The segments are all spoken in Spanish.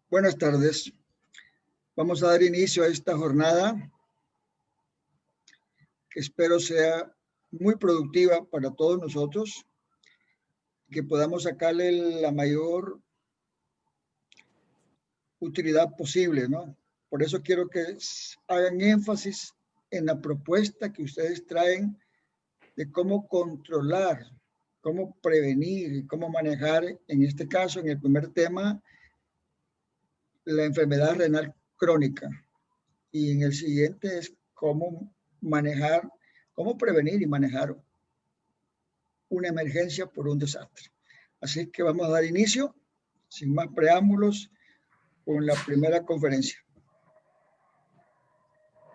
Buenas tardes. Vamos a dar inicio a esta jornada que espero sea muy productiva para todos nosotros, que podamos sacarle la mayor utilidad posible, ¿no? Por eso quiero que hagan énfasis en la propuesta que ustedes traen de cómo controlar, cómo prevenir y cómo manejar, en este caso, en el primer tema, la enfermedad renal crónica. Y en el siguiente es cómo manejar, cómo prevenir y manejar una emergencia por un desastre. Así que vamos a dar inicio, sin más preámbulos, con la primera conferencia.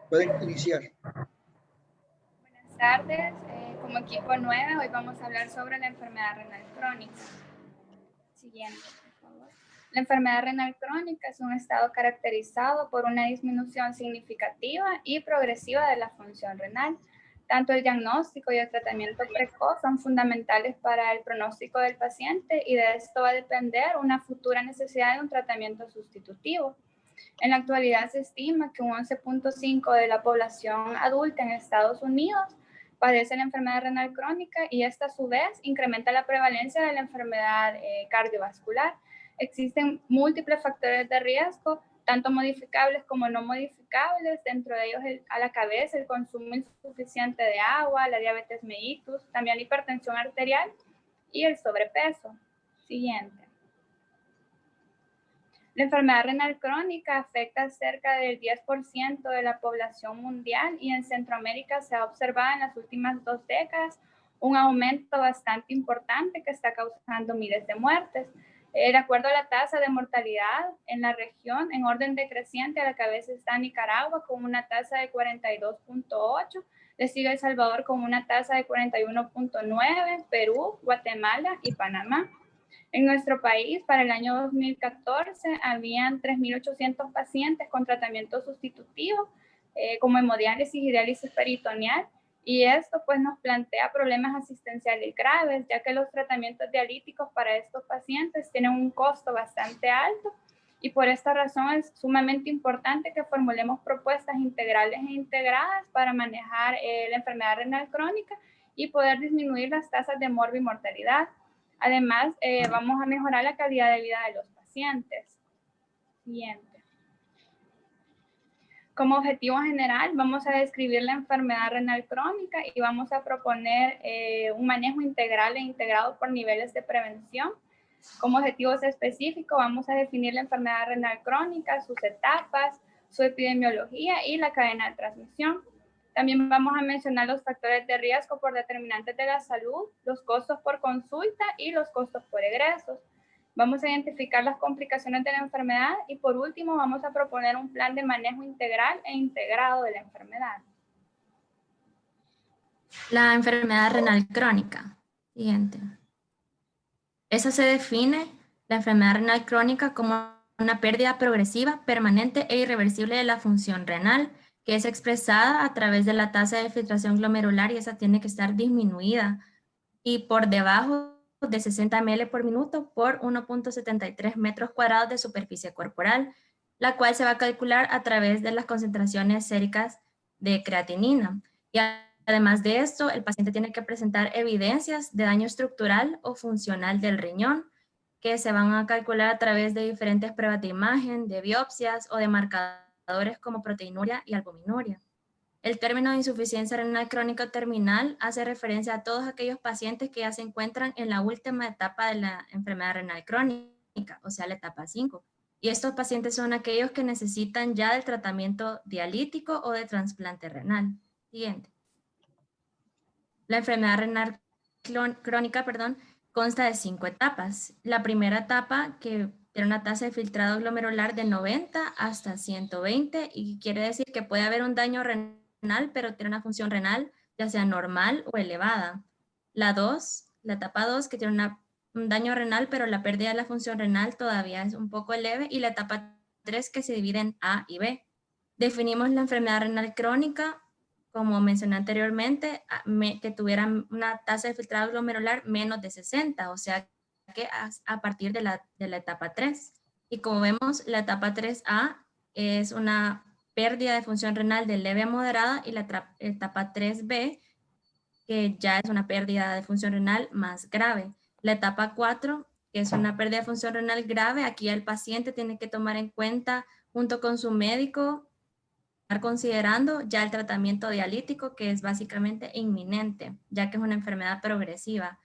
Pueden iniciar. Buenas tardes, como equipo 9, hoy vamos a hablar sobre la enfermedad renal crónica. Siguiente, por favor. La enfermedad renal crónica es un estado caracterizado por una disminución significativa y progresiva de la función renal. Tanto el diagnóstico y el tratamiento precoz son fundamentales para el pronóstico del paciente y de esto va a depender una futura necesidad de un tratamiento sustitutivo. En la actualidad se estima que un 11.5% de la población adulta en Estados Unidos padece la enfermedad renal crónica y esta a su vez incrementa la prevalencia de la enfermedad cardiovascular. Existen múltiples factores de riesgo, tanto modificables como no modificables, dentro de ellos a la cabeza el consumo insuficiente de agua, la diabetes mellitus, también la hipertensión arterial y el sobrepeso. Siguiente. La enfermedad renal crónica afecta a cerca del 10% de la población mundial y en Centroamérica se ha observado en las últimas 2 décadas un aumento bastante importante que está causando miles de muertes. De acuerdo a la tasa de mortalidad en la región, en orden decreciente, a la cabeza está Nicaragua con una tasa de 42.8, le sigue El Salvador con una tasa de 41.9, Perú, Guatemala y Panamá. En nuestro país, para el año 2014, habían 3.800 pacientes con tratamiento sustitutivo, como hemodiálisis y diálisis peritoneal, y esto pues nos plantea problemas asistenciales graves, ya que los tratamientos dialíticos para estos pacientes tienen un costo bastante alto, y por esta razón es sumamente importante que formulemos propuestas integrales e integradas para manejar la enfermedad renal crónica y poder disminuir las tasas de morbimortalidad. Además, vamos a mejorar la calidad de vida de los pacientes. Siguiente. Como objetivo general, vamos a describir la enfermedad renal crónica y vamos a proponer un manejo integral e integrado por niveles de prevención. Como objetivos específicos, vamos a definir la enfermedad renal crónica, sus etapas, su epidemiología y la cadena de transmisión. También vamos a mencionar los factores de riesgo por determinantes de la salud, los costos por consulta y los costos por egresos. Vamos a identificar las complicaciones de la enfermedad y por último vamos a proponer un plan de manejo integral e integrado de la enfermedad. La enfermedad renal crónica. Siguiente. Esa se define, la enfermedad renal crónica, como una pérdida progresiva, permanente e irreversible de la función renal, que es expresada a través de la tasa de filtración glomerular y esa tiene que estar disminuida y por debajo de 60 ml por minuto por 1.73 metros cuadrados de superficie corporal, la cual se va a calcular a través de las concentraciones séricas de creatinina. Y además de esto, el paciente tiene que presentar evidencias de daño estructural o funcional del riñón, que se van a calcular a través de diferentes pruebas de imagen, de biopsias o de marcadores como proteinuria y albuminuria. El término de insuficiencia renal crónica terminal hace referencia a todos aquellos pacientes que ya se encuentran en la última etapa de la enfermedad renal crónica, o sea, la etapa 5. Y estos pacientes son aquellos que necesitan ya del tratamiento dialítico o de trasplante renal. Siguiente. La enfermedad renal crónica, consta de 5 etapas. La primera etapa, que tiene una tasa de filtrado glomerular de 90 hasta 120, y quiere decir que puede haber un daño renal, pero tiene una función renal ya sea normal o elevada. La etapa 2, que tiene un daño renal, pero la pérdida de la función renal todavía es un poco leve, y la etapa 3, que se divide en A y B. Definimos la enfermedad renal crónica, como mencioné anteriormente, que tuvieran una tasa de filtrado glomerular menos de 60, o sea que a partir de la etapa 3. Y como vemos, la etapa 3A es una pérdida de función renal de leve a moderada y la etapa 3B, que ya es una pérdida de función renal más grave. La etapa 4, que es una pérdida de función renal grave, aquí el paciente tiene que tomar en cuenta, junto con su médico, estar considerando ya el tratamiento dialítico, que es básicamente inminente, ya que es una enfermedad progresiva.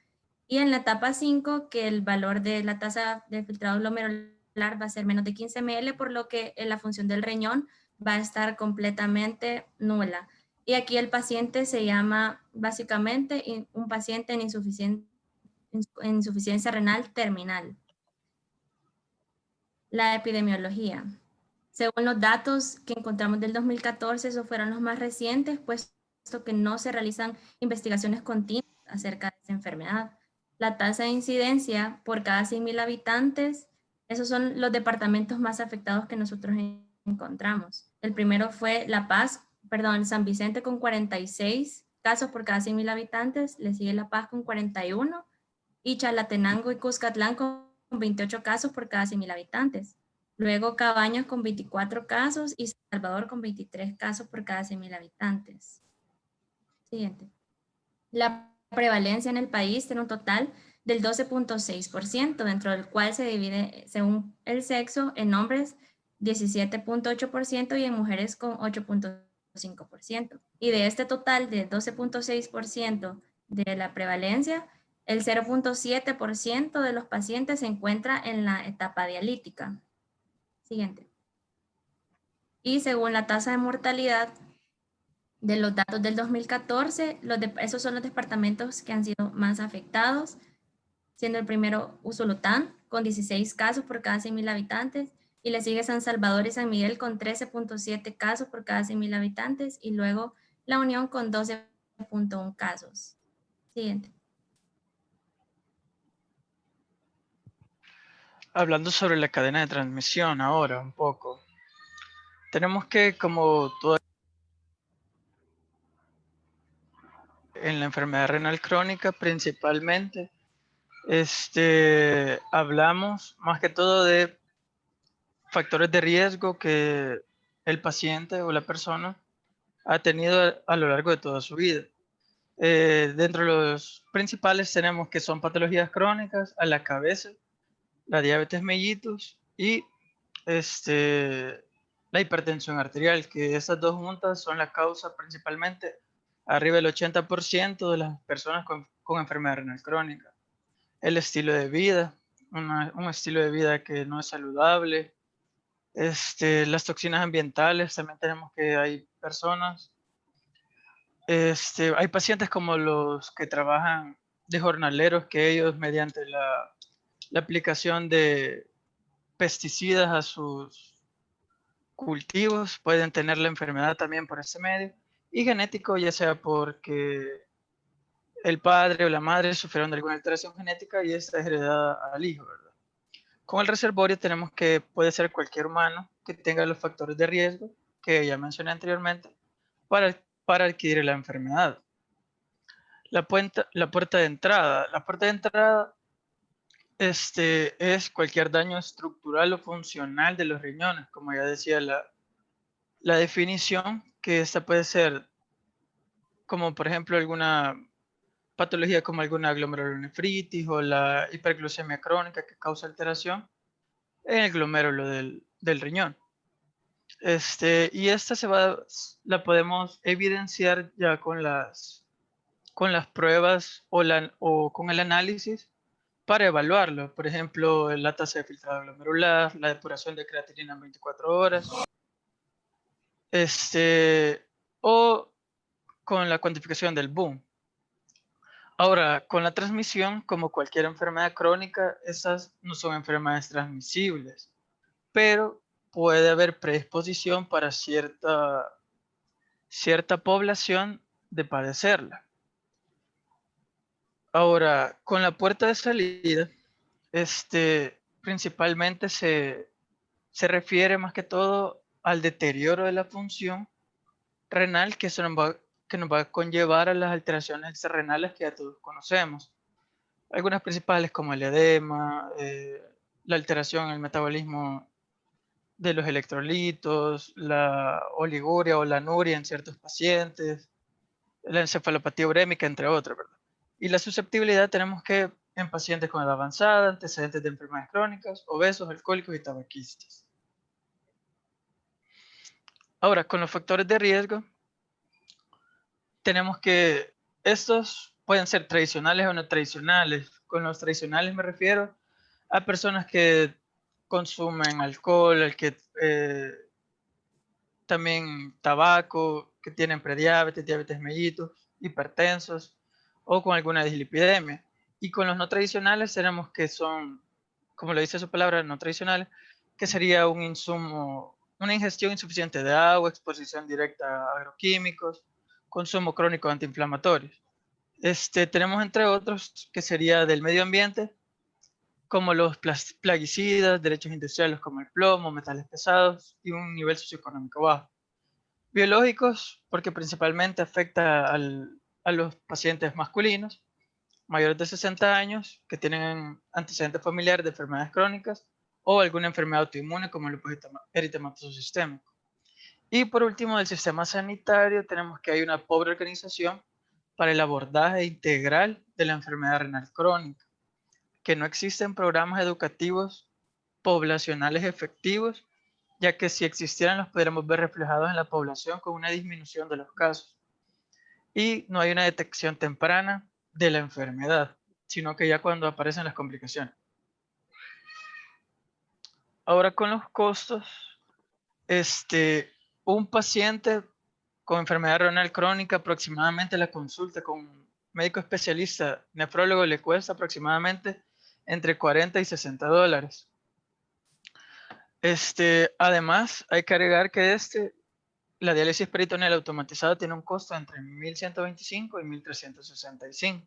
Y en la etapa 5, que el valor de la tasa de filtrado glomerular va a ser menos de 15 ml, por lo que la función del riñón va a estar completamente nula. Y aquí el paciente se llama básicamente un paciente en insuficiencia renal terminal. La epidemiología. Según los datos que encontramos del 2014, esos fueron los más recientes, puesto que no se realizan investigaciones continuas acerca de esta enfermedad. La tasa de incidencia por cada 100.000 habitantes, esos son los departamentos más afectados que nosotros encontramos. El primero fue San Vicente con 46 casos por cada 100.000 habitantes, le sigue La Paz con 41 y Chalatenango y Cuscatlán con 28 casos por cada 100.000 habitantes. Luego Cabañas con 24 casos y San Salvador con 23 casos por cada 100.000 habitantes. Siguiente. La prevalencia en el país tiene un total del 12.6%, dentro del cual se divide según el sexo en hombres 17.8% y en mujeres con 8.5%. Y de este total de 12.6% de la prevalencia, el 0.7% de los pacientes se encuentra en la etapa dialítica. Siguiente. Y según la tasa de mortalidad de los datos del 2014, esos son los departamentos que han sido más afectados, siendo el primero Usulután, con 16 casos por cada 100.000 habitantes, y le sigue San Salvador y San Miguel con 13.7 casos por cada 100.000 habitantes, y luego La Unión con 12.1 casos. Siguiente. Hablando sobre la cadena de transmisión ahora un poco, tenemos que, como toda en la enfermedad renal crónica principalmente, hablamos más que todo de factores de riesgo que el paciente o la persona ha tenido a lo largo de toda su vida. Dentro de los principales tenemos que son patologías crónicas a la cabeza, la diabetes mellitus y la hipertensión arterial, que estas dos juntas son la causa principalmente arriba del 80% de las personas con enfermedad renal crónica. El estilo de vida, un estilo de vida que no es saludable. Las toxinas ambientales, también tenemos que hay personas, hay pacientes como los que trabajan de jornaleros, que ellos mediante la aplicación de pesticidas a sus cultivos pueden tener la enfermedad también por ese medio, y genético, ya sea porque el padre o la madre sufrieron de alguna alteración genética y esta es heredada al hijo, ¿verdad? Con el reservorio tenemos que puede ser cualquier humano que tenga los factores de riesgo que ya mencioné anteriormente para adquirir la enfermedad. La puerta de entrada. La puerta de entrada es cualquier daño estructural o funcional de los riñones, como ya decía la definición, que esta puede ser como por ejemplo alguna patología como alguna glomerulonefritis o la hiperglucemia crónica que causa alteración en el glomérulo del riñón. Y esta la podemos evidenciar ya con las pruebas o con el análisis para evaluarlo. Por ejemplo, la tasa de filtrado glomerular, la depuración de creatinina en 24 horas, o con la cuantificación del boom. Ahora, con la transmisión, como cualquier enfermedad crónica, esas no son enfermedades transmisibles, pero puede haber predisposición para cierta población de padecerla. Ahora, con la puerta de salida, principalmente se refiere más que todo al deterioro de la función renal que nos va a conllevar a las alteraciones extrarrenales que ya todos conocemos. Algunas principales como el edema, la alteración en el metabolismo de los electrolitos, la oliguria o la anuria en ciertos pacientes, la encefalopatía urémica, entre otros, ¿verdad? Y la susceptibilidad tenemos que en pacientes con edad avanzada, antecedentes de enfermedades crónicas, obesos, alcohólicos y tabaquistas. Ahora, con los factores de riesgo, tenemos que estos pueden ser tradicionales o no tradicionales. Con los tradicionales me refiero a personas que consumen alcohol, también tabaco, que tienen prediabetes, diabetes mellitus, hipertensos o con alguna dislipidemia. Y con los no tradicionales tenemos que son, como lo dice su palabra, no tradicionales, que sería un insumo, una ingestión insuficiente de agua, exposición directa a agroquímicos, consumo crónico de antiinflamatorios. Tenemos entre otros que sería del medio ambiente, como los plaguicidas, derechos industriales como el plomo, metales pesados y un nivel socioeconómico bajo. Biológicos, porque principalmente afecta a los pacientes masculinos mayores de 60 años que tienen antecedentes familiares de enfermedades crónicas o alguna enfermedad autoinmune como el eritematoso sistémico. Y por último, del sistema sanitario tenemos que hay una pobre organización para el abordaje integral de la enfermedad renal crónica, que no existen programas educativos poblacionales efectivos, ya que si existieran los podríamos ver reflejados en la población con una disminución de los casos. Y no hay una detección temprana de la enfermedad, sino que ya cuando aparecen las complicaciones. Ahora con los costos, un paciente con enfermedad renal crónica, aproximadamente la consulta con un médico especialista nefrólogo le cuesta aproximadamente entre 40 y 60 dólares. Además, hay que agregar que la diálisis peritoneal automatizada tiene un costo entre 1.125 y 1.365.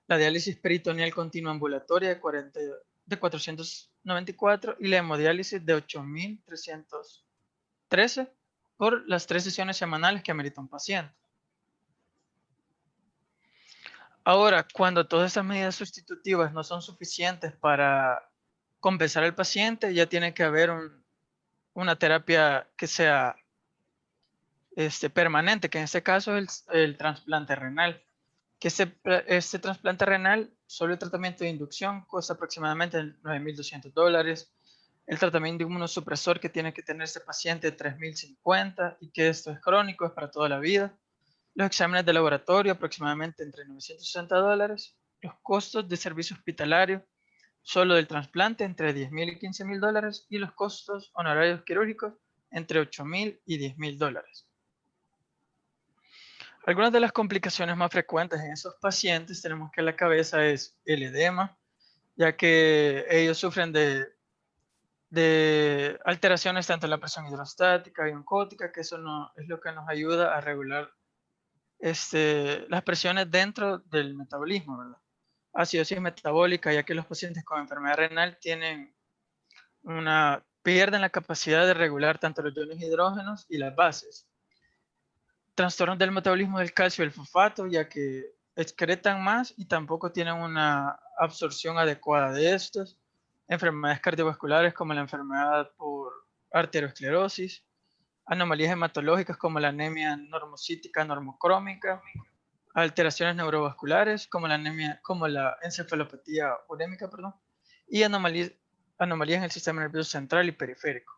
La diálisis peritoneal continua ambulatoria de 494 y la hemodiálisis de 8.313 por las 3 sesiones semanales que amerita un paciente. Ahora, cuando todas estas medidas sustitutivas no son suficientes para compensar al paciente, ya tiene que haber una terapia que sea permanente, que en este caso es el trasplante renal. Que este trasplante renal, solo el tratamiento de inducción cuesta aproximadamente 9.200 dólares. El tratamiento de inmunosupresor que tiene que tener este paciente 3.050 y que esto es crónico, es para toda la vida. Los exámenes de laboratorio aproximadamente entre 960 dólares. Los costos de servicio hospitalario solo del trasplante entre 10.000 y 15.000 dólares y los costos honorarios quirúrgicos entre 8.000 y 10.000 dólares. Algunas de las complicaciones más frecuentes en esos pacientes tenemos que la cabeza es el edema, ya que ellos sufren de alteraciones tanto en la presión hidrostática y oncótica, que eso no, es lo que nos ayuda a regular las presiones dentro del metabolismo, ¿verdad? Acidosis metabólica, ya que los pacientes con enfermedad renal pierden la capacidad de regular tanto los iones hidrógenos y las bases. Trastornos del metabolismo del calcio y el fosfato, ya que excretan más y tampoco tienen una absorción adecuada de estos. Enfermedades cardiovasculares como la enfermedad por arteriosclerosis, anomalías hematológicas como la anemia normocítica normocrómica, alteraciones neurovasculares como la encefalopatía urémica, y anomalías en el sistema nervioso central y periférico.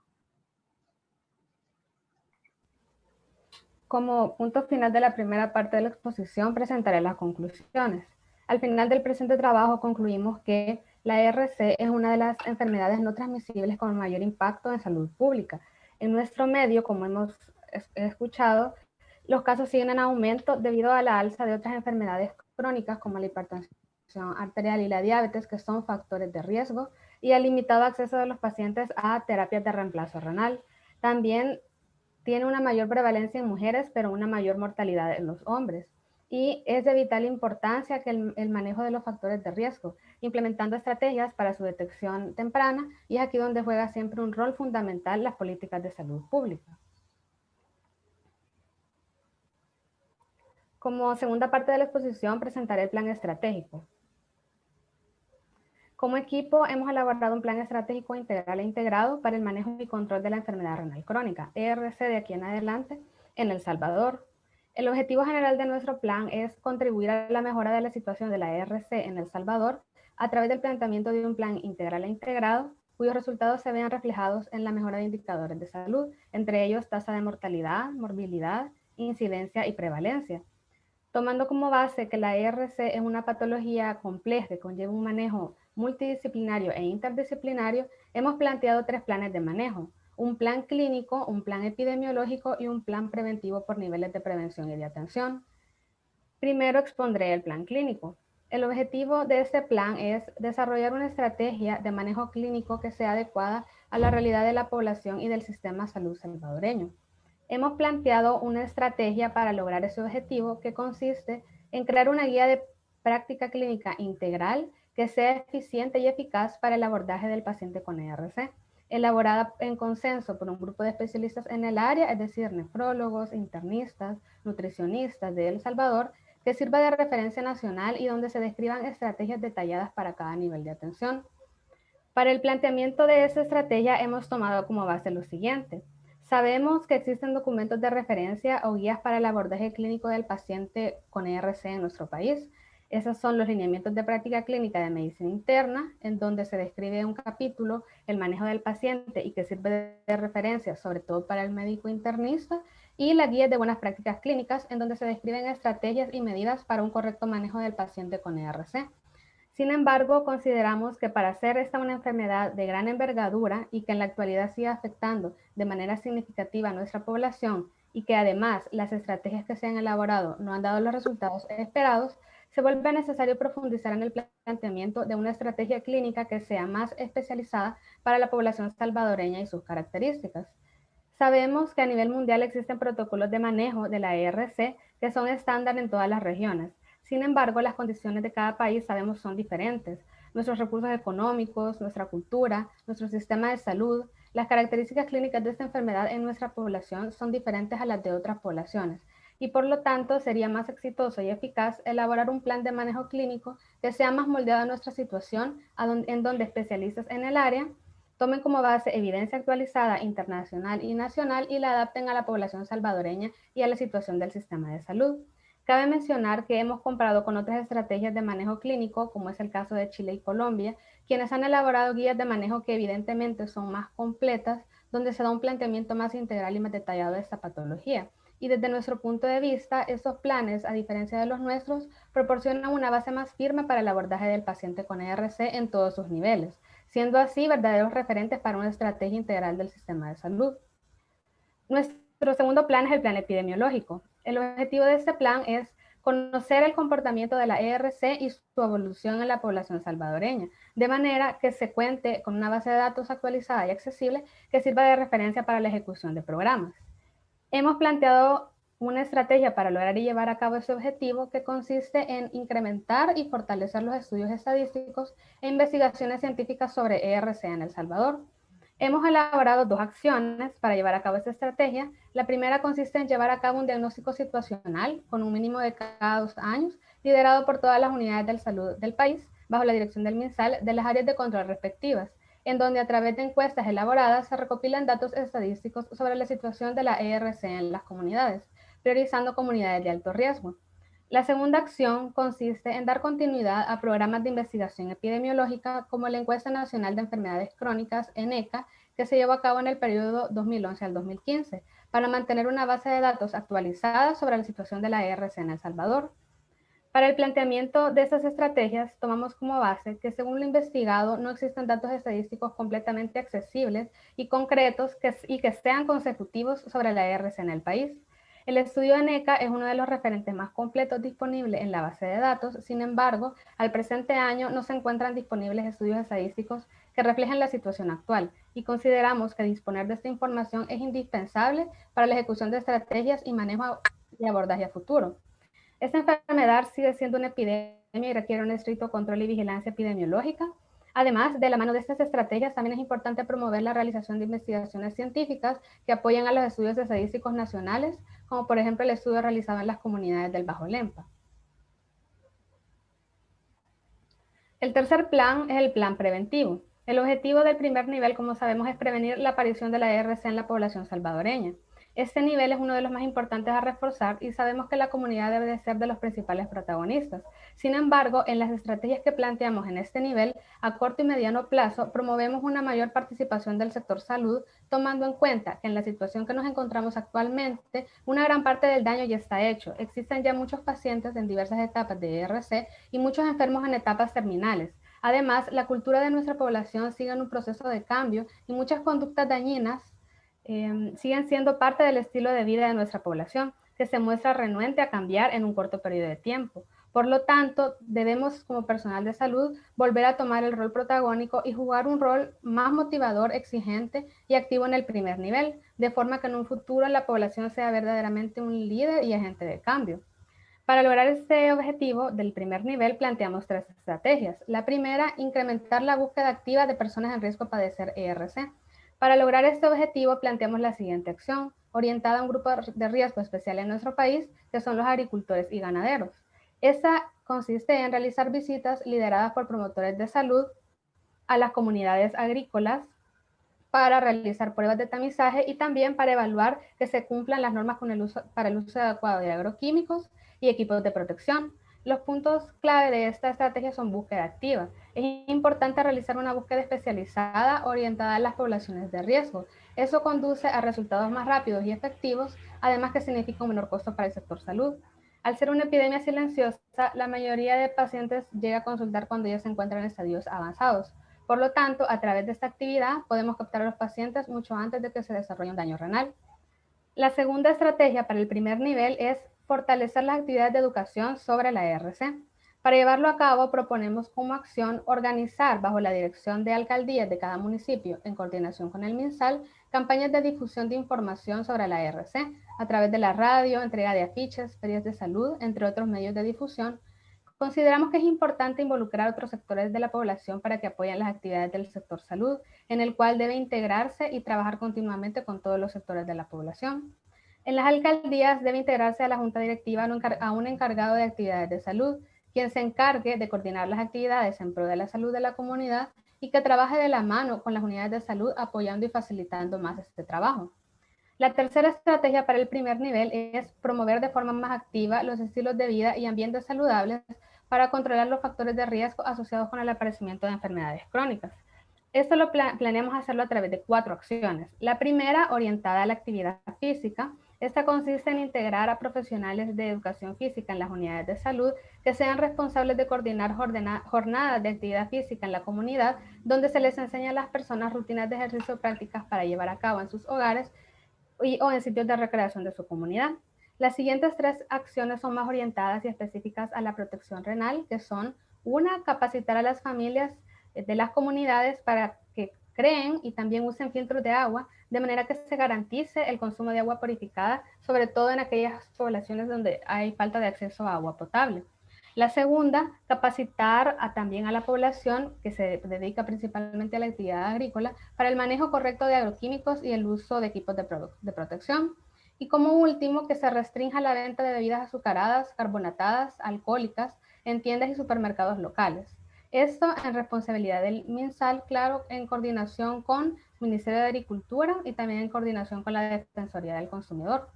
Como punto final de la primera parte de la exposición, presentaré las conclusiones. Al final del presente trabajo concluimos que la RC es una de las enfermedades no transmisibles con mayor impacto en salud pública. En nuestro medio, como hemos escuchado, los casos siguen en aumento debido a la alza de otras enfermedades crónicas como la hipertensión arterial y la diabetes, que son factores de riesgo, y al limitado acceso de los pacientes a terapias de reemplazo renal. También tiene una mayor prevalencia en mujeres, pero una mayor mortalidad en los hombres. Y es de vital importancia que el manejo de los factores de riesgo, implementando estrategias para su detección temprana, y es aquí donde juega siempre un rol fundamental las políticas de salud pública. Como segunda parte de la exposición presentaré el plan estratégico. Como equipo, hemos elaborado un plan estratégico integral e integrado para el manejo y control de la enfermedad renal crónica, ERC, de aquí en adelante, en El Salvador. El objetivo general de nuestro plan es contribuir a la mejora de la situación de la ERC en El Salvador a través del planteamiento de un plan integral e integrado, cuyos resultados se vean reflejados en la mejora de indicadores de salud, entre ellos tasa de mortalidad, morbilidad, incidencia y prevalencia. Tomando como base que la ERC es una patología compleja que conlleva un manejo multidisciplinario e interdisciplinario, hemos planteado 3 planes de manejo: un plan clínico, un plan epidemiológico y un plan preventivo por niveles de prevención y de atención. Primero expondré el plan clínico. El objetivo de este plan es desarrollar una estrategia de manejo clínico que sea adecuada a la realidad de la población y del sistema de salud salvadoreño. Hemos planteado una estrategia para lograr ese objetivo que consiste en crear una guía de práctica clínica integral que sea eficiente y eficaz para el abordaje del paciente con ERC, elaborada en consenso por un grupo de especialistas en el área, es decir, nefrólogos, internistas, nutricionistas de El Salvador, que sirva de referencia nacional y donde se describan estrategias detalladas para cada nivel de atención. Para el planteamiento de esa estrategia hemos tomado como base lo siguiente. Sabemos que existen documentos de referencia o guías para el abordaje clínico del paciente con ERC en nuestro país. Esos son los lineamientos de práctica clínica de medicina interna, en donde se describe un capítulo el manejo del paciente y que sirve de referencia, sobre todo para el médico internista, y la guía de buenas prácticas clínicas, en donde se describen estrategias y medidas para un correcto manejo del paciente con ERC. Sin embargo, consideramos que para hacer esta una enfermedad de gran envergadura y que en la actualidad siga afectando de manera significativa a nuestra población y que además las estrategias que se han elaborado no han dado los resultados esperados, se vuelve necesario profundizar en el planteamiento de una estrategia clínica que sea más especializada para la población salvadoreña y sus características. Sabemos que a nivel mundial existen protocolos de manejo de la ERC que son estándar en todas las regiones. Sin embargo, las condiciones de cada país sabemos son diferentes. Nuestros recursos económicos, nuestra cultura, nuestro sistema de salud, las características clínicas de esta enfermedad en nuestra población son diferentes a las de otras poblaciones. Y por lo tanto, sería más exitoso y eficaz elaborar un plan de manejo clínico que sea más moldeado a nuestra situación, en donde especialistas en el área tomen como base evidencia actualizada internacional y nacional y la adapten a la población salvadoreña y a la situación del sistema de salud. Cabe mencionar que hemos comparado con otras estrategias de manejo clínico, como es el caso de Chile y Colombia, quienes han elaborado guías de manejo que evidentemente son más completas, donde se da un planteamiento más integral y más detallado de esta patología. Y desde nuestro punto de vista, estos planes, a diferencia de los nuestros, proporcionan una base más firme para el abordaje del paciente con ERC en todos sus niveles, siendo así verdaderos referentes para una estrategia integral del sistema de salud. Nuestro segundo plan es el plan epidemiológico. El objetivo de este plan es conocer el comportamiento de la ERC y su evolución en la población salvadoreña, de manera que se cuente con una base de datos actualizada y accesible que sirva de referencia para la ejecución de programas. Hemos planteado una estrategia para lograr y llevar a cabo ese objetivo que consiste en incrementar y fortalecer los estudios estadísticos e investigaciones científicas sobre ERC en El Salvador. Hemos elaborado 2 acciones para llevar a cabo esta estrategia. La primera consiste en llevar a cabo un diagnóstico situacional con un mínimo de cada 2 años, liderado por todas las unidades de salud del país, bajo la dirección del MinSal, de las áreas de control respectivas, en donde a través de encuestas elaboradas se recopilan datos estadísticos sobre la situación de la ERC en las comunidades, priorizando comunidades de alto riesgo. La segunda acción consiste en dar continuidad a programas de investigación epidemiológica como la Encuesta Nacional de Enfermedades Crónicas, ENECA, que se llevó a cabo en el periodo 2011 al 2015, para mantener una base de datos actualizada sobre la situación de la ERC en El Salvador. Para el planteamiento de estas estrategias, tomamos como base que según lo investigado no existen datos estadísticos completamente accesibles y concretos y que sean consecutivos sobre la ERC en el país. El estudio de NECA es uno de los referentes más completos disponibles en la base de datos. Sin embargo, al presente año no se encuentran disponibles estudios estadísticos que reflejen la situación actual y consideramos que disponer de esta información es indispensable para la ejecución de estrategias y manejo y abordaje a futuro. Esta enfermedad sigue siendo una epidemia y requiere un estricto control y vigilancia epidemiológica. Además, de la mano de estas estrategias, también es importante promover la realización de investigaciones científicas que apoyen a los estudios estadísticos nacionales, como por ejemplo el estudio realizado en las comunidades del Bajo Lempa. El tercer plan es el plan preventivo. El objetivo del primer nivel, como sabemos, es prevenir la aparición de la ERC en la población salvadoreña. Este nivel es uno de los más importantes a reforzar y sabemos que la comunidad debe de ser de los principales protagonistas. Sin embargo, en las estrategias que planteamos en este nivel, a corto y mediano plazo, promovemos una mayor participación del sector salud, tomando en cuenta que en la situación que nos encontramos actualmente, una gran parte del daño ya está hecho. Existen ya muchos pacientes en diversas etapas de ERC y muchos enfermos en etapas terminales. Además, la cultura de nuestra población sigue en un proceso de cambio y muchas conductas dañinas siguen siendo parte del estilo de vida de nuestra población, que se muestra renuente a cambiar en un corto periodo de tiempo. Por lo tanto, debemos como personal de salud volver a tomar el rol protagónico y jugar un rol más motivador, exigente y activo en el primer nivel, de forma que en un futuro la población sea verdaderamente un líder y agente de cambio. Para lograr este objetivo del primer nivel planteamos 3 estrategias. La primera, incrementar la búsqueda activa de personas en riesgo de padecer ERC. Para lograr este objetivo planteamos la siguiente acción, orientada a un grupo de riesgo especial en nuestro país, que son los agricultores y ganaderos. Esta consiste en realizar visitas lideradas por promotores de salud a las comunidades agrícolas para realizar pruebas de tamizaje y también para evaluar que se cumplan las normas para el uso adecuado de agroquímicos y equipos de protección. Los puntos clave de esta estrategia son búsqueda activa. Es importante realizar una búsqueda especializada orientada a las poblaciones de riesgo. Eso conduce a resultados más rápidos y efectivos, además que significa un menor costo para el sector salud. Al ser una epidemia silenciosa, la mayoría de pacientes llega a consultar cuando ya se encuentran en estadios avanzados. Por lo tanto, a través de esta actividad podemos captar a los pacientes mucho antes de que se desarrolle un daño renal. La segunda estrategia para el primer nivel es fortalecer las actividades de educación sobre la ERC. Para llevarlo a cabo, proponemos como acción organizar bajo la dirección de alcaldías de cada municipio, en coordinación con el MinSal, campañas de difusión de información sobre la ERC a través de la radio, entrega de afiches, ferias de salud, entre otros medios de difusión. Consideramos que es importante involucrar a otros sectores de la población para que apoyen las actividades del sector salud, en el cual debe integrarse y trabajar continuamente con todos los sectores de la población. En las alcaldías debe integrarse a la junta directiva a un encargado de actividades de salud, quien se encargue de coordinar las actividades en pro de la salud de la comunidad y que trabaje de la mano con las unidades de salud apoyando y facilitando más este trabajo. La tercera estrategia para el primer nivel es promover de forma más activa los estilos de vida y ambientes saludables para controlar los factores de riesgo asociados con el aparecimiento de enfermedades crónicas. Esto lo planeamos hacerlo a través de 4 acciones. La primera, orientada a la actividad física. Esta consiste en integrar a profesionales de educación física en las unidades de salud que sean responsables de coordinar jornadas de actividad física en la comunidad, donde se les enseña a las personas rutinas de ejercicio prácticas para llevar a cabo en sus hogares o en sitios de recreación de su comunidad. Las siguientes 3 acciones son más orientadas y específicas a la protección renal, que son: una, capacitar a las familias de las comunidades para que creen y también usen filtros de agua, de manera que se garantice el consumo de agua purificada, sobre todo en aquellas poblaciones donde hay falta de acceso a agua potable. La segunda, capacitar también a la población que se dedica principalmente a la actividad agrícola para el manejo correcto de agroquímicos y el uso de equipos de protección. Y como último, que se restrinja la venta de bebidas azucaradas, carbonatadas, alcohólicas en tiendas y supermercados locales. Esto en responsabilidad del MinSal, claro, en coordinación con el Ministerio de Agricultura y también en coordinación con la Defensoría del Consumidor.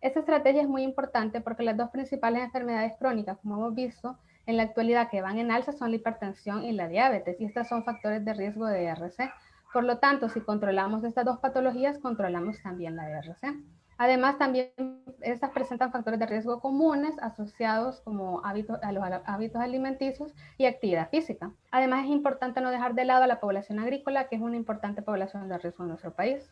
Esta estrategia es muy importante porque las 2 principales enfermedades crónicas, como hemos visto, en la actualidad que van en alza son la hipertensión y la diabetes, y estas son factores de riesgo de ERC. Por lo tanto, si controlamos estas 2 patologías, controlamos también la ERC. Además, también estas presentan factores de riesgo comunes asociados como a los hábitos alimenticios y actividad física. Además, es importante no dejar de lado a la población agrícola, que es una importante población de riesgo en nuestro país.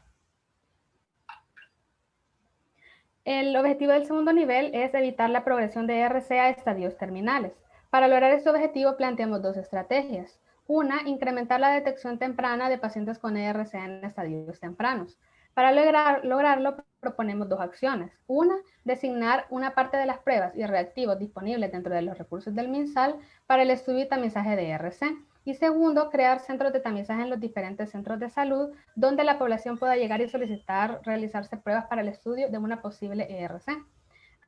El objetivo del segundo nivel es evitar la progresión de ERC a estadios terminales. Para lograr este objetivo planteamos 2 estrategias. Una, incrementar la detección temprana de pacientes con ERC en estadios tempranos. Para lograrlo proponemos 2 acciones. Una, designar una parte de las pruebas y reactivos disponibles dentro de los recursos del MinSal para el estudio y tamizaje de ERC. Y segundo, crear centros de tamizaje en los diferentes centros de salud donde la población pueda llegar y solicitar realizarse pruebas para el estudio de una posible ERC.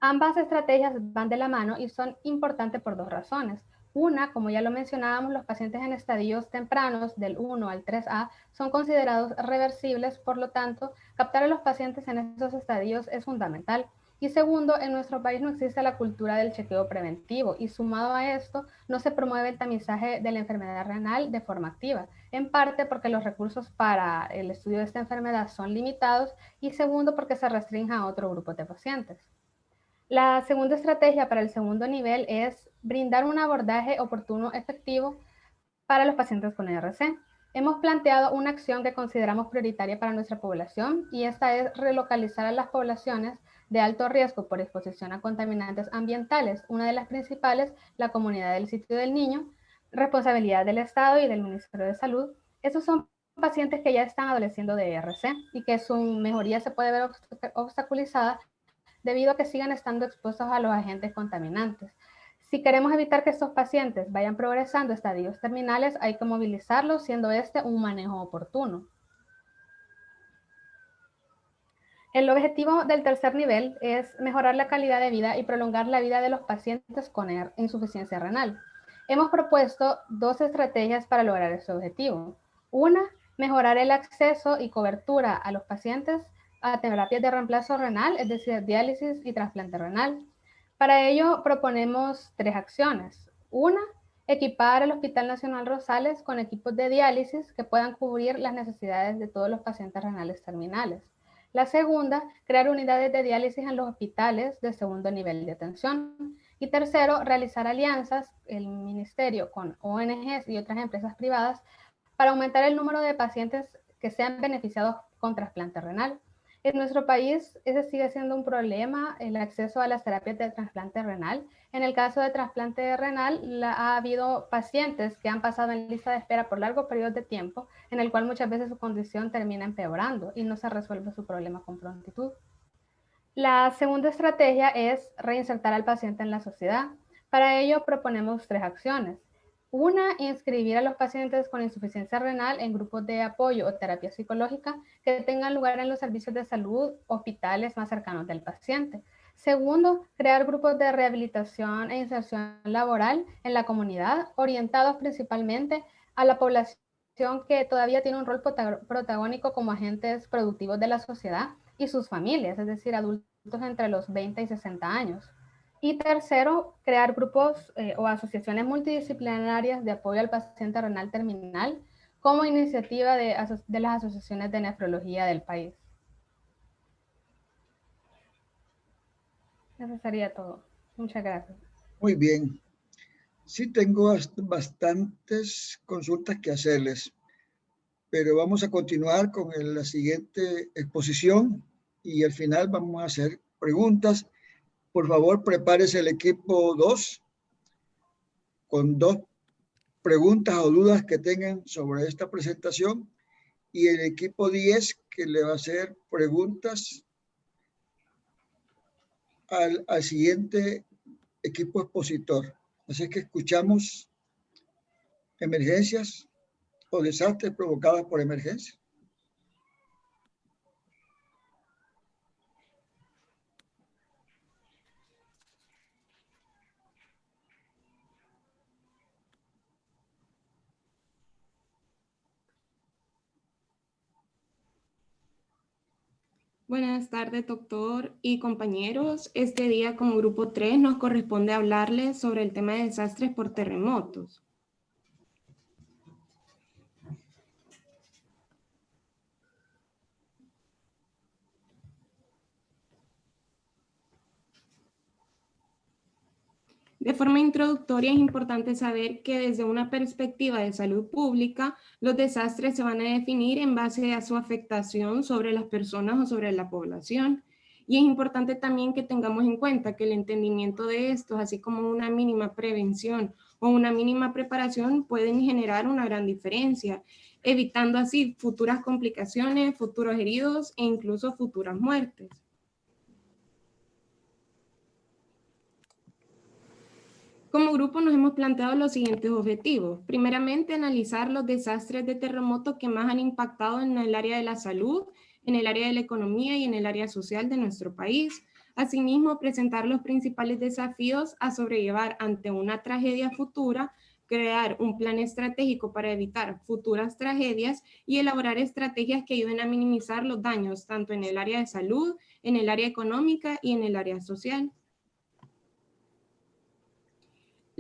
Ambas estrategias van de la mano y son importantes por 2 razones. Una, como ya lo mencionábamos, los pacientes en estadios tempranos del 1 al 3A son considerados reversibles, por lo tanto, captar a los pacientes en esos estadios es fundamental. Y segundo, en nuestro país no existe la cultura del chequeo preventivo y sumado a esto, no se promueve el tamizaje de la enfermedad renal de forma activa, en parte porque los recursos para el estudio de esta enfermedad son limitados y segundo, porque se restringe a otro grupo de pacientes. La segunda estrategia para el segundo nivel es brindar un abordaje oportuno efectivo para los pacientes con ERC. Hemos planteado una acción que consideramos prioritaria para nuestra población y esta es relocalizar a las poblaciones de alto riesgo por exposición a contaminantes ambientales. Una de las principales, la comunidad del sitio del niño, responsabilidad del Estado y del Ministerio de Salud. Estos son pacientes que ya están adoleciendo de ERC y que su mejoría se puede ver obstaculizada debido a que sigan estando expuestos a los agentes contaminantes. Si queremos evitar que estos pacientes vayan progresando a estadios terminales, hay que movilizarlos, siendo este un manejo oportuno. El objetivo del tercer nivel es mejorar la calidad de vida y prolongar la vida de los pacientes con insuficiencia renal. Hemos propuesto dos estrategias para lograr ese objetivo. Una, mejorar el acceso y cobertura a los pacientes a terapias de reemplazo renal, es decir, diálisis y trasplante renal. Para ello proponemos tres acciones. Una, equipar el Hospital Nacional Rosales con equipos de diálisis que puedan cubrir las necesidades de todos los pacientes renales terminales. La segunda, crear unidades de diálisis en los hospitales de segundo nivel de atención. Y tercero, realizar alianzas, el ministerio con ONGs y otras empresas privadas para aumentar el número de pacientes que sean beneficiados con trasplante renal. En nuestro país, ese sigue siendo un problema, el acceso a las terapias de trasplante renal. En el caso de trasplante renal, ha habido pacientes que han pasado en lista de espera por largos periodos de tiempo, en el cual muchas veces su condición termina empeorando y no se resuelve su problema con prontitud. La segunda estrategia es reinsertar al paciente en la sociedad. Para ello proponemos tres acciones. Una, inscribir a los pacientes con insuficiencia renal en grupos de apoyo o terapia psicológica que tengan lugar en los servicios de salud, hospitales más cercanos del paciente. Segundo, crear grupos de rehabilitación e inserción laboral en la comunidad, orientados principalmente a la población que todavía tiene un rol protagónico como agentes productivos de la sociedad y sus familias, es decir, adultos entre los 20 y 60 años. Y tercero, crear grupos o asociaciones multidisciplinarias de apoyo al paciente renal terminal como iniciativa de las asociaciones de nefrología del país. Eso sería todo. Muchas gracias. Muy bien. Sí tengo bastantes consultas que hacerles, pero vamos a continuar con la siguiente exposición y al final vamos a hacer preguntas. Por favor, prepárese el equipo 2 con 2 preguntas o dudas que tengan sobre esta presentación y el equipo 10 que le va a hacer preguntas al siguiente equipo expositor. Así que escuchamos emergencias o desastres provocados por emergencias. Buenas tardes, doctor y compañeros. Este día, como grupo 3, nos corresponde hablarles sobre el tema de desastres por terremotos. De forma introductoria, es importante saber que desde una perspectiva de salud pública, los desastres se van a definir en base a su afectación sobre las personas o sobre la población. Y es importante también que tengamos en cuenta que el entendimiento de estos, así como una mínima prevención o una mínima preparación, pueden generar una gran diferencia, evitando así futuras complicaciones, futuros heridos e incluso futuras muertes. Como grupo nos hemos planteado los siguientes objetivos. Primeramente, analizar los desastres de terremoto que más han impactado en el área de la salud, en el área de la economía y en el área social de nuestro país. Asimismo, presentar los principales desafíos a sobrellevar ante una tragedia futura, crear un plan estratégico para evitar futuras tragedias y elaborar estrategias que ayuden a minimizar los daños, tanto en el área de salud, en el área económica y en el área social.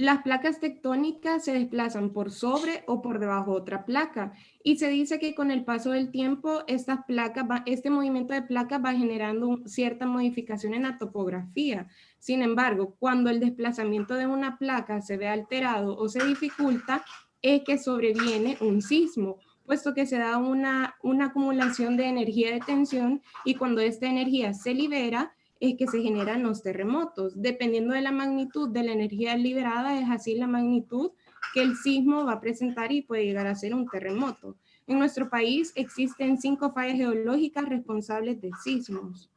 Las placas tectónicas se desplazan por sobre o por debajo de otra placa y se dice que con el paso del tiempo este movimiento de placas va generando cierta modificación en la topografía. Sin embargo, cuando el desplazamiento de una placa se ve alterado o se dificulta, es que sobreviene un sismo, puesto que se da una acumulación de energía de tensión y cuando esta energía se libera, es que se generan los terremotos. Dependiendo de la magnitud de la energía liberada, es así la magnitud que el sismo va a presentar y puede llegar a ser un terremoto. En nuestro país existen 5 fallas geológicas responsables de sismos.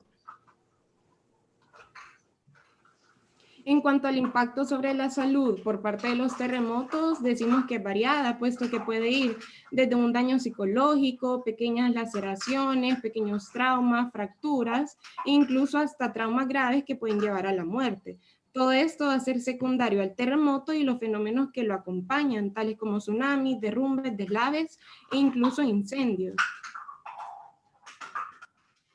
En cuanto al impacto sobre la salud por parte de los terremotos, decimos que es variada, puesto que puede ir desde un daño psicológico, pequeñas laceraciones, pequeños traumas, fracturas, e incluso hasta traumas graves que pueden llevar a la muerte. Todo esto va a ser secundario al terremoto y los fenómenos que lo acompañan, tales como tsunamis, derrumbes, deslaves e incluso incendios.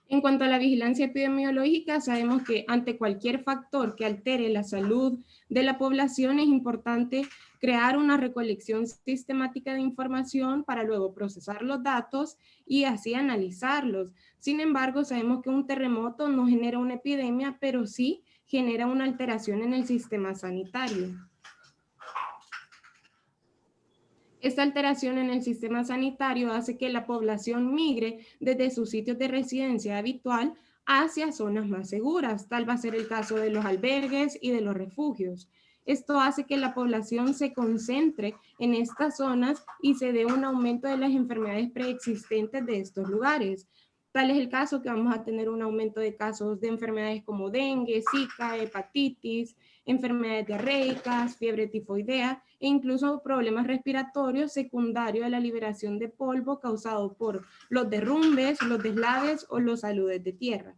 En cuanto a la vigilancia epidemiológica, sabemos que ante cualquier factor que altere la salud de la población es importante crear una recolección sistemática de información para luego procesar los datos y así analizarlos. Sin embargo, sabemos que un terremoto no genera una epidemia, pero sí genera una alteración en el sistema sanitario. Esta alteración en el sistema sanitario hace que la población migre desde sus sitios de residencia habitual hacia zonas más seguras. Tal va a ser el caso de los albergues y de los refugios. Esto hace que la población se concentre en estas zonas y se dé un aumento de las enfermedades preexistentes de estos lugares. Tal es el caso que vamos a tener un aumento de casos de enfermedades como dengue, zika, hepatitis, enfermedades diarreicas, fiebre tifoidea e incluso problemas respiratorios secundarios a la liberación de polvo causado por los derrumbes, los deslaves o los aludes de tierra.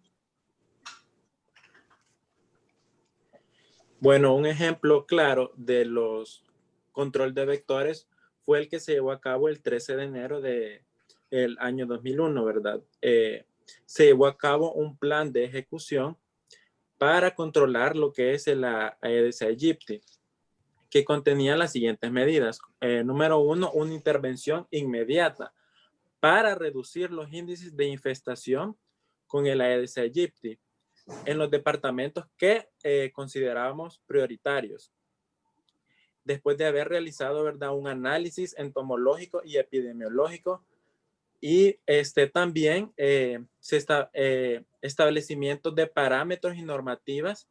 Bueno, un ejemplo claro de los control de vectores fue el que se llevó a cabo el 13 de enero del año 2001, ¿verdad? Se llevó a cabo un plan de ejecución para controlar lo que es el Aedes aegypti, que contenía las siguientes medidas. Número 1, una intervención inmediata para reducir los índices de infestación con el Aedes aegypti en los departamentos que considerábamos prioritarios. Después de haber realizado, ¿verdad?, un análisis entomológico y epidemiológico y también establecimientos de parámetros y normativas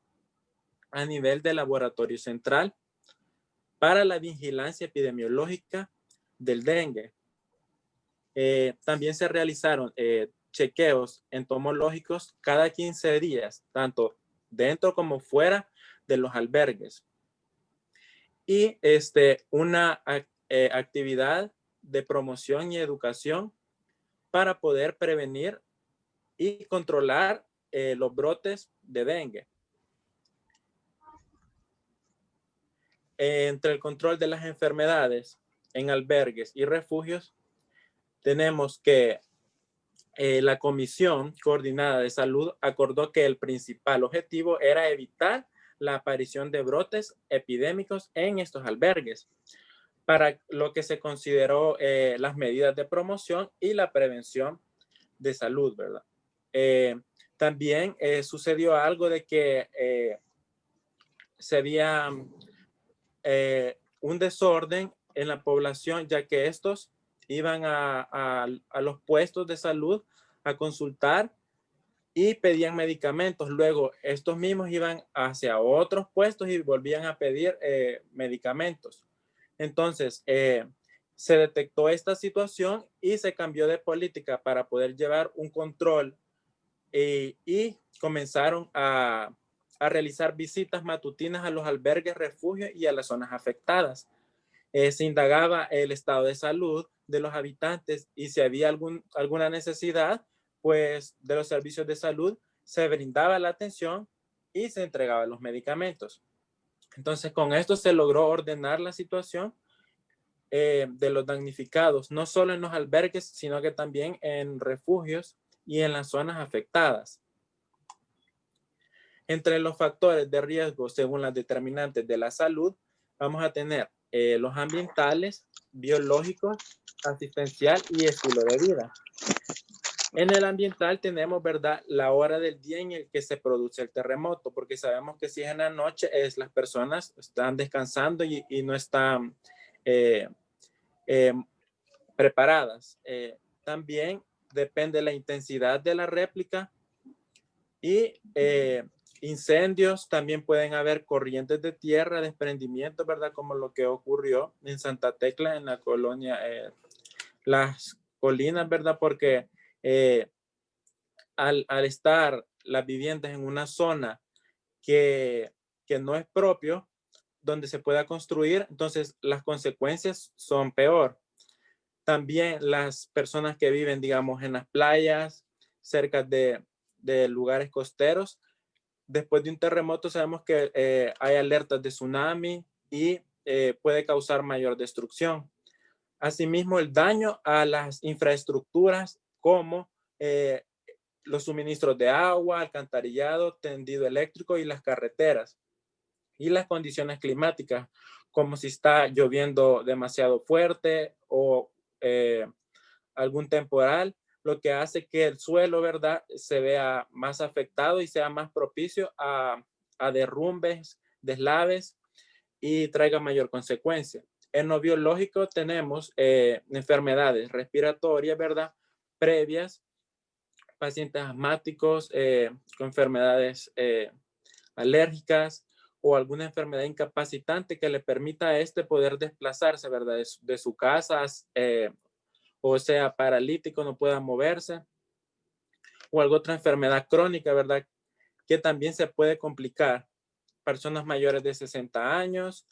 a nivel del laboratorio central para la vigilancia epidemiológica del dengue. También se realizaron chequeos entomológicos cada 15 días, tanto dentro como fuera de los albergues. Y una actividad de promoción y educación para poder prevenir y controlar los brotes de dengue. Entre el control de las enfermedades en albergues y refugios, tenemos que la Comisión Coordinada de Salud acordó que el principal objetivo era evitar la aparición de brotes epidémicos en estos albergues, para lo que se consideró las medidas de promoción y la prevención de salud, ¿verdad? También sucedió algo de que se había un desorden en la población, ya que estos iban a los puestos de salud a consultar y pedían medicamentos. Luego estos mismos iban hacia otros puestos y volvían a pedir medicamentos. Entonces se detectó esta situación y se cambió de política para poder llevar un control y comenzaron a realizar visitas matutinas a los albergues, refugios y a las zonas afectadas. Se indagaba el estado de salud de los habitantes y si había alguna necesidad, pues de los servicios de salud se brindaba la atención y se entregaban los medicamentos. Entonces, con esto se logró ordenar la situación de los damnificados, no solo en los albergues, sino que también en refugios y en las zonas afectadas. Entre los factores de riesgo, según las determinantes de la salud, vamos a tener los ambientales, biológicos, asistencial y estilo de vida. En el ambiental tenemos, ¿verdad?, la hora del día en el que se produce el terremoto, porque sabemos que si es en la noche, las personas están descansando y no están preparadas. También depende de la intensidad de la réplica y incendios, también pueden haber corrientes de tierra, desprendimiento, ¿verdad? Como lo que ocurrió en Santa Tecla, en la colonia Las Colinas, ¿verdad? Porque al estar las viviendas en una zona que no es propio, donde se pueda construir, entonces las consecuencias son peor. También las personas que viven, digamos, en las playas, cerca de lugares costeros, después de un terremoto sabemos que hay alertas de tsunami y puede causar mayor destrucción. Asimismo, el daño a las infraestructuras como los suministros de agua, alcantarillado, tendido eléctrico y las carreteras. Y las condiciones climáticas, como si está lloviendo demasiado fuerte o algún temporal, lo que hace que el suelo, ¿verdad?, se vea más afectado y sea más propicio a derrumbes, deslaves y traiga mayor consecuencia. En lo biológico tenemos enfermedades respiratorias, ¿verdad?, previas, pacientes asmáticos con enfermedades alérgicas o alguna enfermedad incapacitante que le permita a poder desplazarse, ¿verdad?, de su casa, o sea, paralítico, no pueda moverse, o alguna otra enfermedad crónica, ¿verdad?, que también se puede complicar. Personas mayores de 60 años,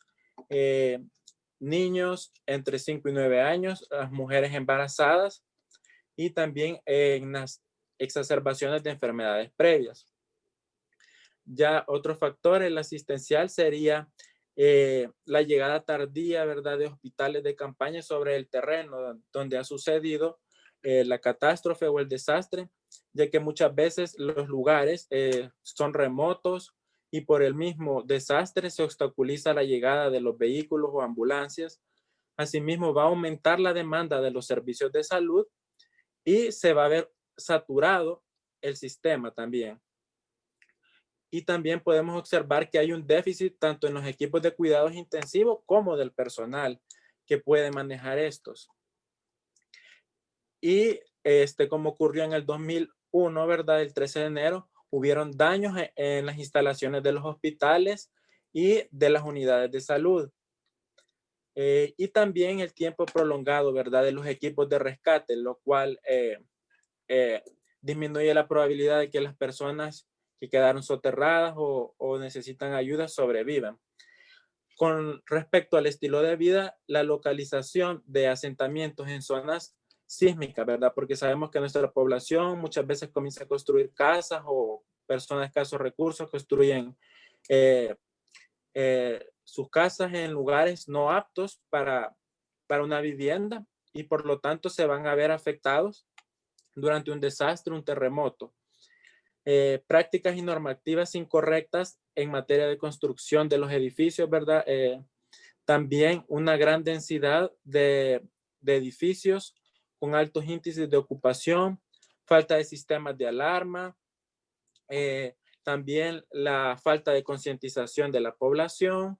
niños entre 5 y 9 años, las mujeres embarazadas y también en las exacerbaciones de enfermedades previas. Ya otro factor, el asistencial, sería la llegada tardía, ¿verdad?, de hospitales de campaña sobre el terreno donde ha sucedido la catástrofe o el desastre, ya que muchas veces los lugares son remotos y por el mismo desastre se obstaculiza la llegada de los vehículos o ambulancias. Asimismo, va a aumentar la demanda de los servicios de salud y se va a ver saturado el sistema también. Y también podemos observar que hay un déficit tanto en los equipos de cuidados intensivos como del personal que puede manejar estos. Y como ocurrió en el 2001, ¿verdad? El 13 de enero, hubieron daños en las instalaciones de los hospitales y de las unidades de salud. Y también el tiempo prolongado, ¿verdad?, de los equipos de rescate, lo cual disminuye la probabilidad de que las personas que quedaron soterradas o necesitan ayuda sobrevivan. Con respecto al estilo de vida, la localización de asentamientos en zonas sísmicas, ¿verdad? Porque sabemos que nuestra población muchas veces comienza a construir casas o personas de escasos recursos construyen sus casas en lugares no aptos para una vivienda y por lo tanto se van a ver afectados durante un desastre, un terremoto. Prácticas y normativas incorrectas en materia de construcción de los edificios, ¿verdad? También una gran densidad de edificios con altos índices de ocupación, falta de sistemas de alarma, también la falta de concientización de la población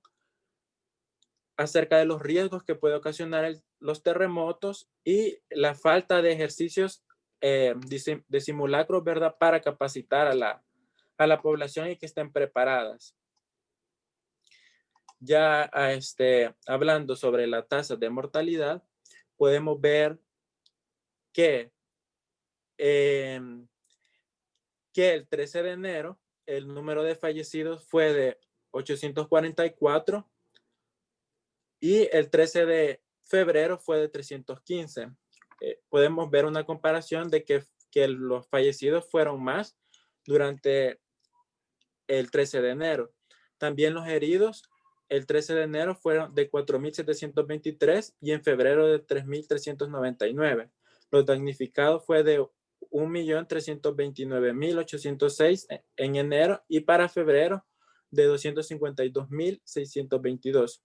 acerca de los riesgos que puede ocasionar los terremotos y la falta de ejercicios de simulacros, ¿verdad?, para capacitar a la población y que estén preparadas. Ya hablando sobre la tasa de mortalidad, podemos ver que el 13 de enero el número de fallecidos fue de 844 y el 13 de febrero fue de 315. Podemos ver una comparación de que los fallecidos fueron más durante el 13 de enero. También los heridos el 13 de enero fueron de 4.723 y en febrero de 3.399. Los damnificados fue de 1.329.806 en enero y para febrero de 252.622.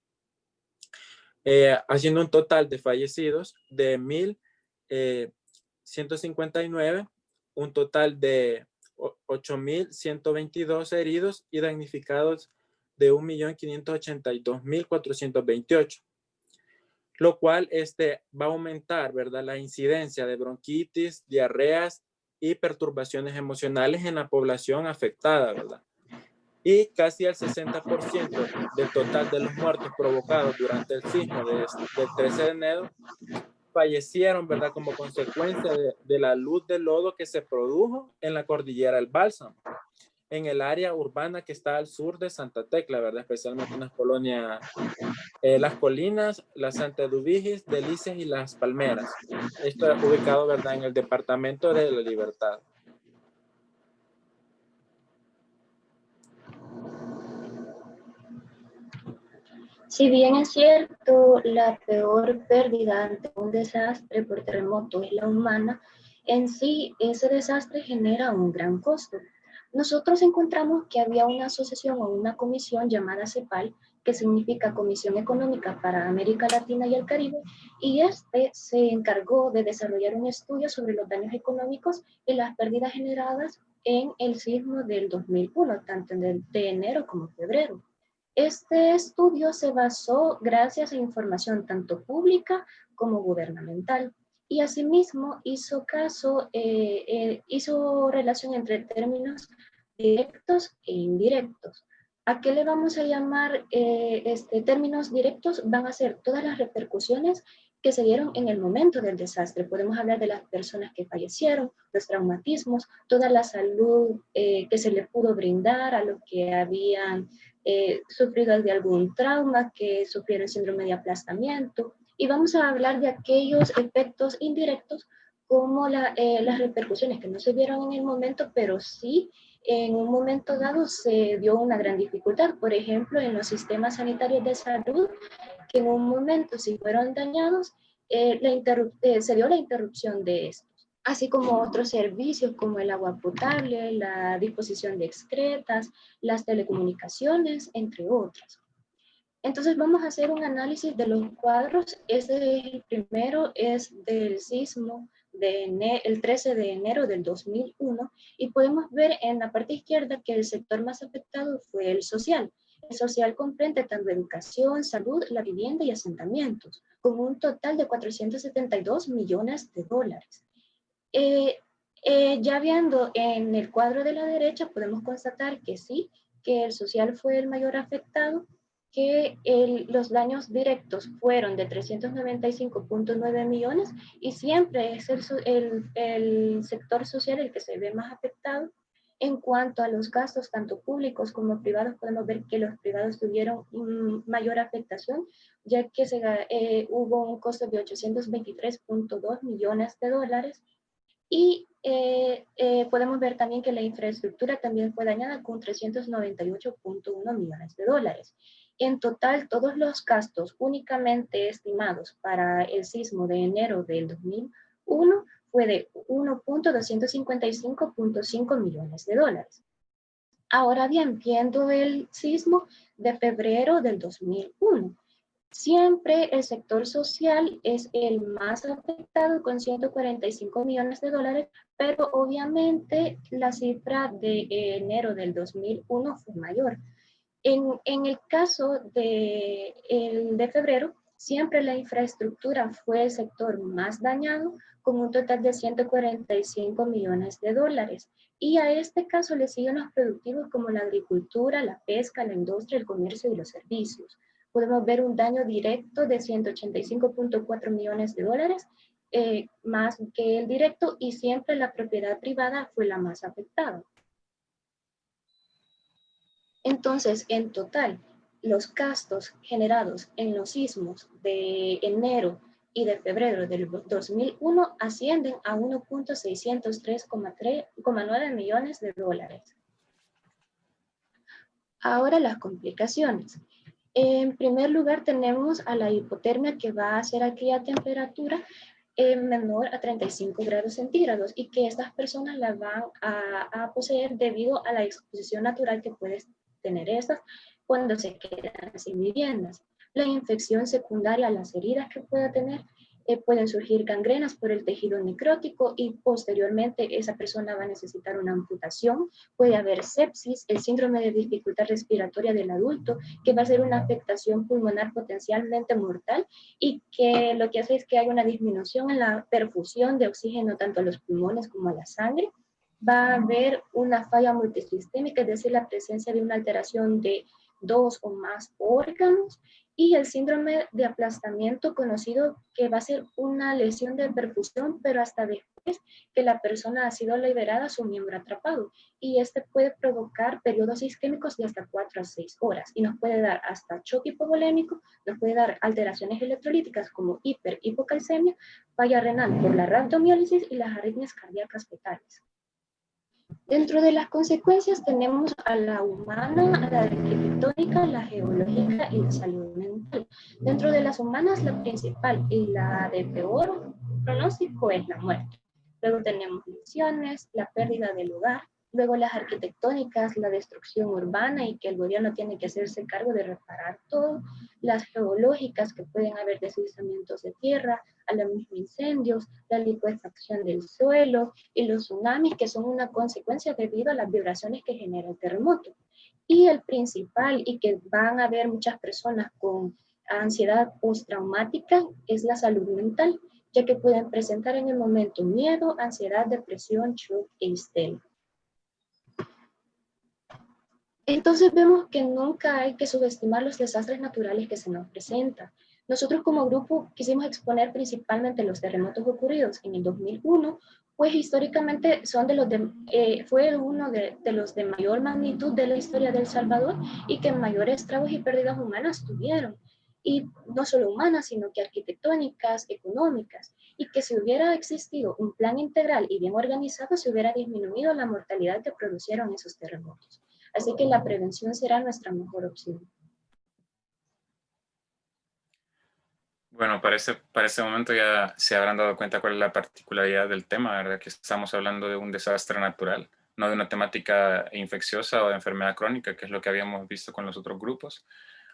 Haciendo un total de fallecidos de 1.159, un total de 8.122 heridos y damnificados de 1.582.428, lo cual va a aumentar, ¿verdad?, la incidencia de bronquitis, diarreas y perturbaciones emocionales en la población afectada, ¿verdad? Y casi el 60% del total de los muertos provocados durante el sismo del 13 de enero fallecieron, ¿verdad?, como consecuencia de la luz de lodo que se produjo en la cordillera del Bálsamo, en el área urbana que está al sur de Santa Tecla, ¿verdad?, especialmente en las colonias, Las Colinas, la Santa Eduvigis, Delicias y Las Palmeras. Esto es ubicado, ¿verdad?, en el departamento de La Libertad. Si bien es cierto, la peor pérdida ante un desastre por terremoto es la humana, en sí ese desastre genera un gran costo. Nosotros encontramos que había una asociación o una comisión llamada CEPAL, que significa Comisión Económica para América Latina y el Caribe, y se encargó de desarrollar un estudio sobre los daños económicos y las pérdidas generadas en el sismo del 2001, tanto de enero como febrero. Este estudio se basó gracias a información tanto pública como gubernamental y asimismo hizo relación entre términos directos e indirectos. ¿A qué le vamos a llamar términos directos? Van a ser todas las repercusiones que se dieron en el momento del desastre. Podemos hablar de las personas que fallecieron, los traumatismos, toda la salud que se le pudo brindar a los que habían sufrido de algún trauma, que sufrieron síndrome de aplastamiento, y vamos a hablar de aquellos efectos indirectos como las repercusiones que no se vieron en el momento, pero sí en un momento dado se dio una gran dificultad, por ejemplo, en los sistemas sanitarios de salud, que en un momento si fueron dañados, se dio la interrupción de esto, así como otros servicios como el agua potable, la disposición de excretas, las telecomunicaciones, entre otros. Entonces vamos a hacer un análisis de los cuadros. El primero es del sismo el 13 de enero del 2001 y podemos ver en la parte izquierda que el sector más afectado fue el social. El social comprende tanto educación, salud, la vivienda y asentamientos, con un total de 472 millones de dólares. Ya viendo en el cuadro de la derecha, podemos constatar que sí, que el social fue el mayor afectado, que los daños directos fueron de 395.9 millones y siempre es el sector social el que se ve más afectado. En cuanto a los gastos, tanto públicos como privados, podemos ver que los privados tuvieron mayor afectación, ya que hubo un costo de 823.2 millones de dólares. Y podemos ver también que la infraestructura también fue dañada con 398.1 millones de dólares. En total, todos los gastos únicamente estimados para el sismo de enero del 2001 fue de 1.255.5 millones de dólares. Ahora bien, viendo el sismo de febrero del 2001, siempre el sector social es el más afectado con 145 millones de dólares, pero obviamente la cifra de enero del 2001 fue mayor. En el caso de febrero, siempre la infraestructura fue el sector más dañado, con un total de 145 millones de dólares. Y a este caso le siguen los productivos como la agricultura, la pesca, la industria, el comercio y los servicios. Podemos ver un daño directo de 185.4 millones de dólares, más que el directo, y siempre la propiedad privada fue la más afectada. Entonces, en total, los gastos generados en los sismos de enero y de febrero del 2001 ascienden a 1.603,9 millones de dólares. Ahora las complicaciones. En primer lugar tenemos a la hipotermia, que va a ser aquella temperatura menor a 35 grados centígrados y que estas personas la van a poseer debido a la exposición natural que pueden tener estas cuando se quedan sin viviendas. La infección secundaria a las heridas que pueda tener, pueden surgir gangrenas por el tejido necrótico y posteriormente esa persona va a necesitar una amputación. Puede haber sepsis, el síndrome de dificultad respiratoria del adulto, que va a ser una afectación pulmonar potencialmente mortal y que lo que hace es que hay una disminución en la perfusión de oxígeno tanto a los pulmones como a la sangre. Va a haber una falla multisistémica, es decir, la presencia de una alteración de 2 o más órganos, y el síndrome de aplastamiento, conocido, que va a ser una lesión de perfusión, pero hasta después que la persona ha sido liberada su miembro atrapado. Y este puede provocar periodos isquémicos de hasta 4 a 6 horas y nos puede dar hasta choque hipovolémico, nos puede dar alteraciones electrolíticas como hipocalcemia, falla renal por la rhabdomiólisis y las arritmias cardíacas fetales. Dentro de las consecuencias tenemos a la humana, a la arquitectónica, la geológica y la salud mental. Dentro de las humanas, la principal y la de peor pronóstico es la muerte. Luego tenemos lesiones, la pérdida del hogar. Luego las arquitectónicas, la destrucción urbana y que el gobierno tiene que hacerse cargo de reparar todo. Las geológicas, que pueden haber deslizamientos de tierra, a los mismos incendios, la licuefacción del suelo y los tsunamis, que son una consecuencia debido a las vibraciones que genera el terremoto. Y el principal, y que van a haber muchas personas con ansiedad postraumática, es la salud mental, ya que pueden presentar en el momento miedo, ansiedad, depresión, shock e histeria. Entonces vemos que nunca hay que subestimar los desastres naturales que se nos presentan. Nosotros como grupo quisimos exponer principalmente los terremotos ocurridos en el 2001, pues históricamente son fue uno de los de mayor magnitud de la historia de El Salvador y que mayores estragos y pérdidas humanas tuvieron. Y no solo humanas, sino que arquitectónicas, económicas, y que si hubiera existido un plan integral y bien organizado, se hubiera disminuido la mortalidad que produjeron esos terremotos. Así que la prevención será nuestra mejor opción. Bueno, para ese momento ya se habrán dado cuenta cuál es la particularidad del tema, ¿verdad? Que estamos hablando de un desastre natural, no de una temática infecciosa o de enfermedad crónica, que es lo que habíamos visto con los otros grupos.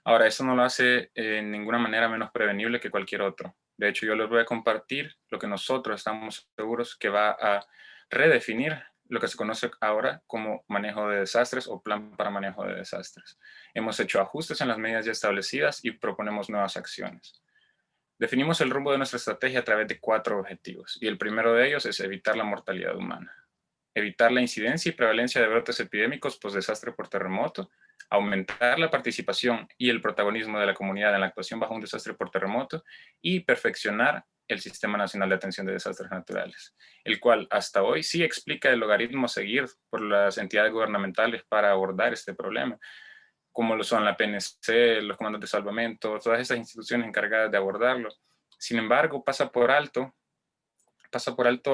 Ahora, eso no lo hace en ninguna manera menos prevenible que cualquier otro. De hecho, yo les voy a compartir lo que nosotros estamos seguros que va a redefinir lo que se conoce ahora como manejo de desastres o plan para manejo de desastres. Hemos hecho ajustes en las medidas ya establecidas y proponemos nuevas acciones. Definimos el rumbo de nuestra estrategia a través de 4 objetivos, y el primero de ellos es evitar la mortalidad humana, evitar la incidencia y prevalencia de brotes epidémicos post-desastre por terremoto, aumentar la participación y el protagonismo de la comunidad en la actuación bajo un desastre por terremoto y perfeccionar el Sistema Nacional de Atención de Desastres Naturales, el cual hasta hoy sí explica el logaritmo a seguir por las entidades gubernamentales para abordar este problema, como lo son la PNC, los comandos de salvamento, todas esas instituciones encargadas de abordarlo. Sin embargo, pasa por alto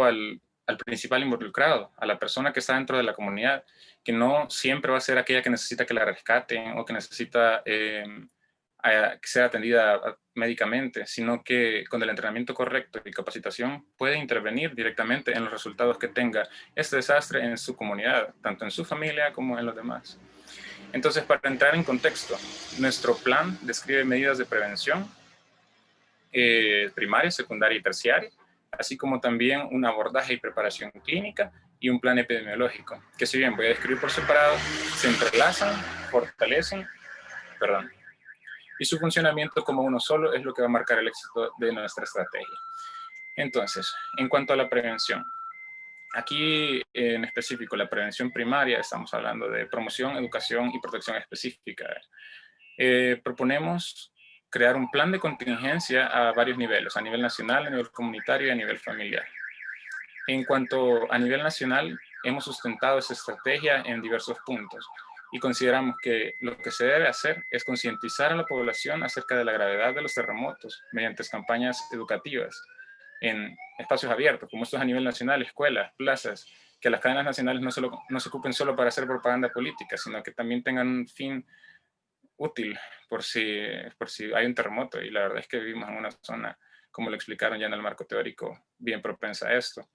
al principal involucrado, a la persona que está dentro de la comunidad, que no siempre va a ser aquella que necesita que la rescaten o que necesita que sea atendida médicamente, sino que con el entrenamiento correcto y capacitación puede intervenir directamente en los resultados que tenga este desastre en su comunidad, tanto en su familia como en los demás. Entonces, para entrar en contexto, nuestro plan describe medidas de prevención primaria, secundaria y terciaria, así como también un abordaje y preparación clínica y un plan epidemiológico, que si bien voy a describir por separado, se entrelazan, fortalecen, y su funcionamiento como uno solo es lo que va a marcar el éxito de nuestra estrategia. Entonces, en cuanto a la prevención, aquí en específico la prevención primaria, estamos hablando de promoción, educación y protección específica. Proponemos crear un plan de contingencia a varios niveles, a nivel nacional, a nivel comunitario y a nivel familiar. En cuanto a nivel nacional, hemos sustentado esa estrategia en diversos puntos y consideramos que lo que se debe hacer es concientizar a la población acerca de la gravedad de los terremotos mediante campañas educativas, en espacios abiertos, como estos a nivel nacional, escuelas, plazas, que las cadenas nacionales no se ocupen solo para hacer propaganda política, sino que también tengan un fin útil por si hay un terremoto. Y la verdad es que vivimos en una zona, como lo explicaron ya en el marco teórico, bien propensa a esto.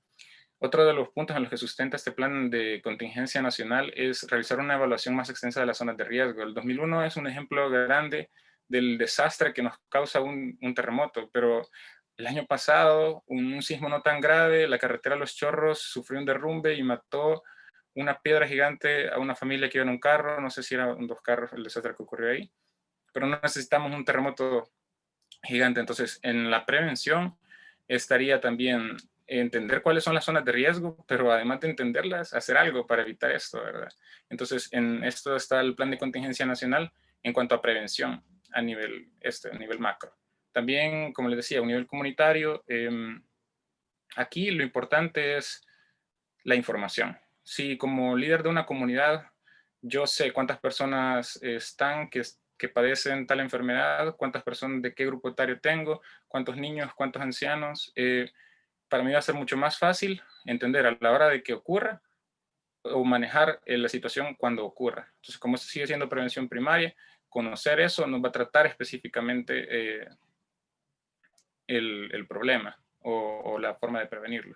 Otro de los puntos en los que sustenta este plan de contingencia nacional es realizar una evaluación más extensa de las zonas de riesgo. El 2001 es un ejemplo grande del desastre que nos causa un terremoto, pero el año pasado, un sismo no tan grave, la carretera Los Chorros sufrió un derrumbe y mató una piedra gigante a una familia que iba en un carro, no sé si eran 2 carros el desastre que ocurrió ahí, pero no necesitamos un terremoto gigante. Entonces, en la prevención estaría también entender cuáles son las zonas de riesgo, pero además de entenderlas, hacer algo para evitar esto, ¿verdad? Entonces, en esto está el plan de contingencia nacional en cuanto a prevención a nivel macro. También, como les decía, a un nivel comunitario, aquí lo importante es la información. Si como líder de una comunidad yo sé cuántas personas están que padecen tal enfermedad, cuántas personas, de qué grupo etario tengo, cuántos niños, cuántos ancianos, para mí va a ser mucho más fácil entender a la hora de que ocurra o manejar la situación cuando ocurra. Entonces, como esto sigue siendo prevención primaria, conocer eso nos va a tratar específicamente el problema o la forma de prevenirlo.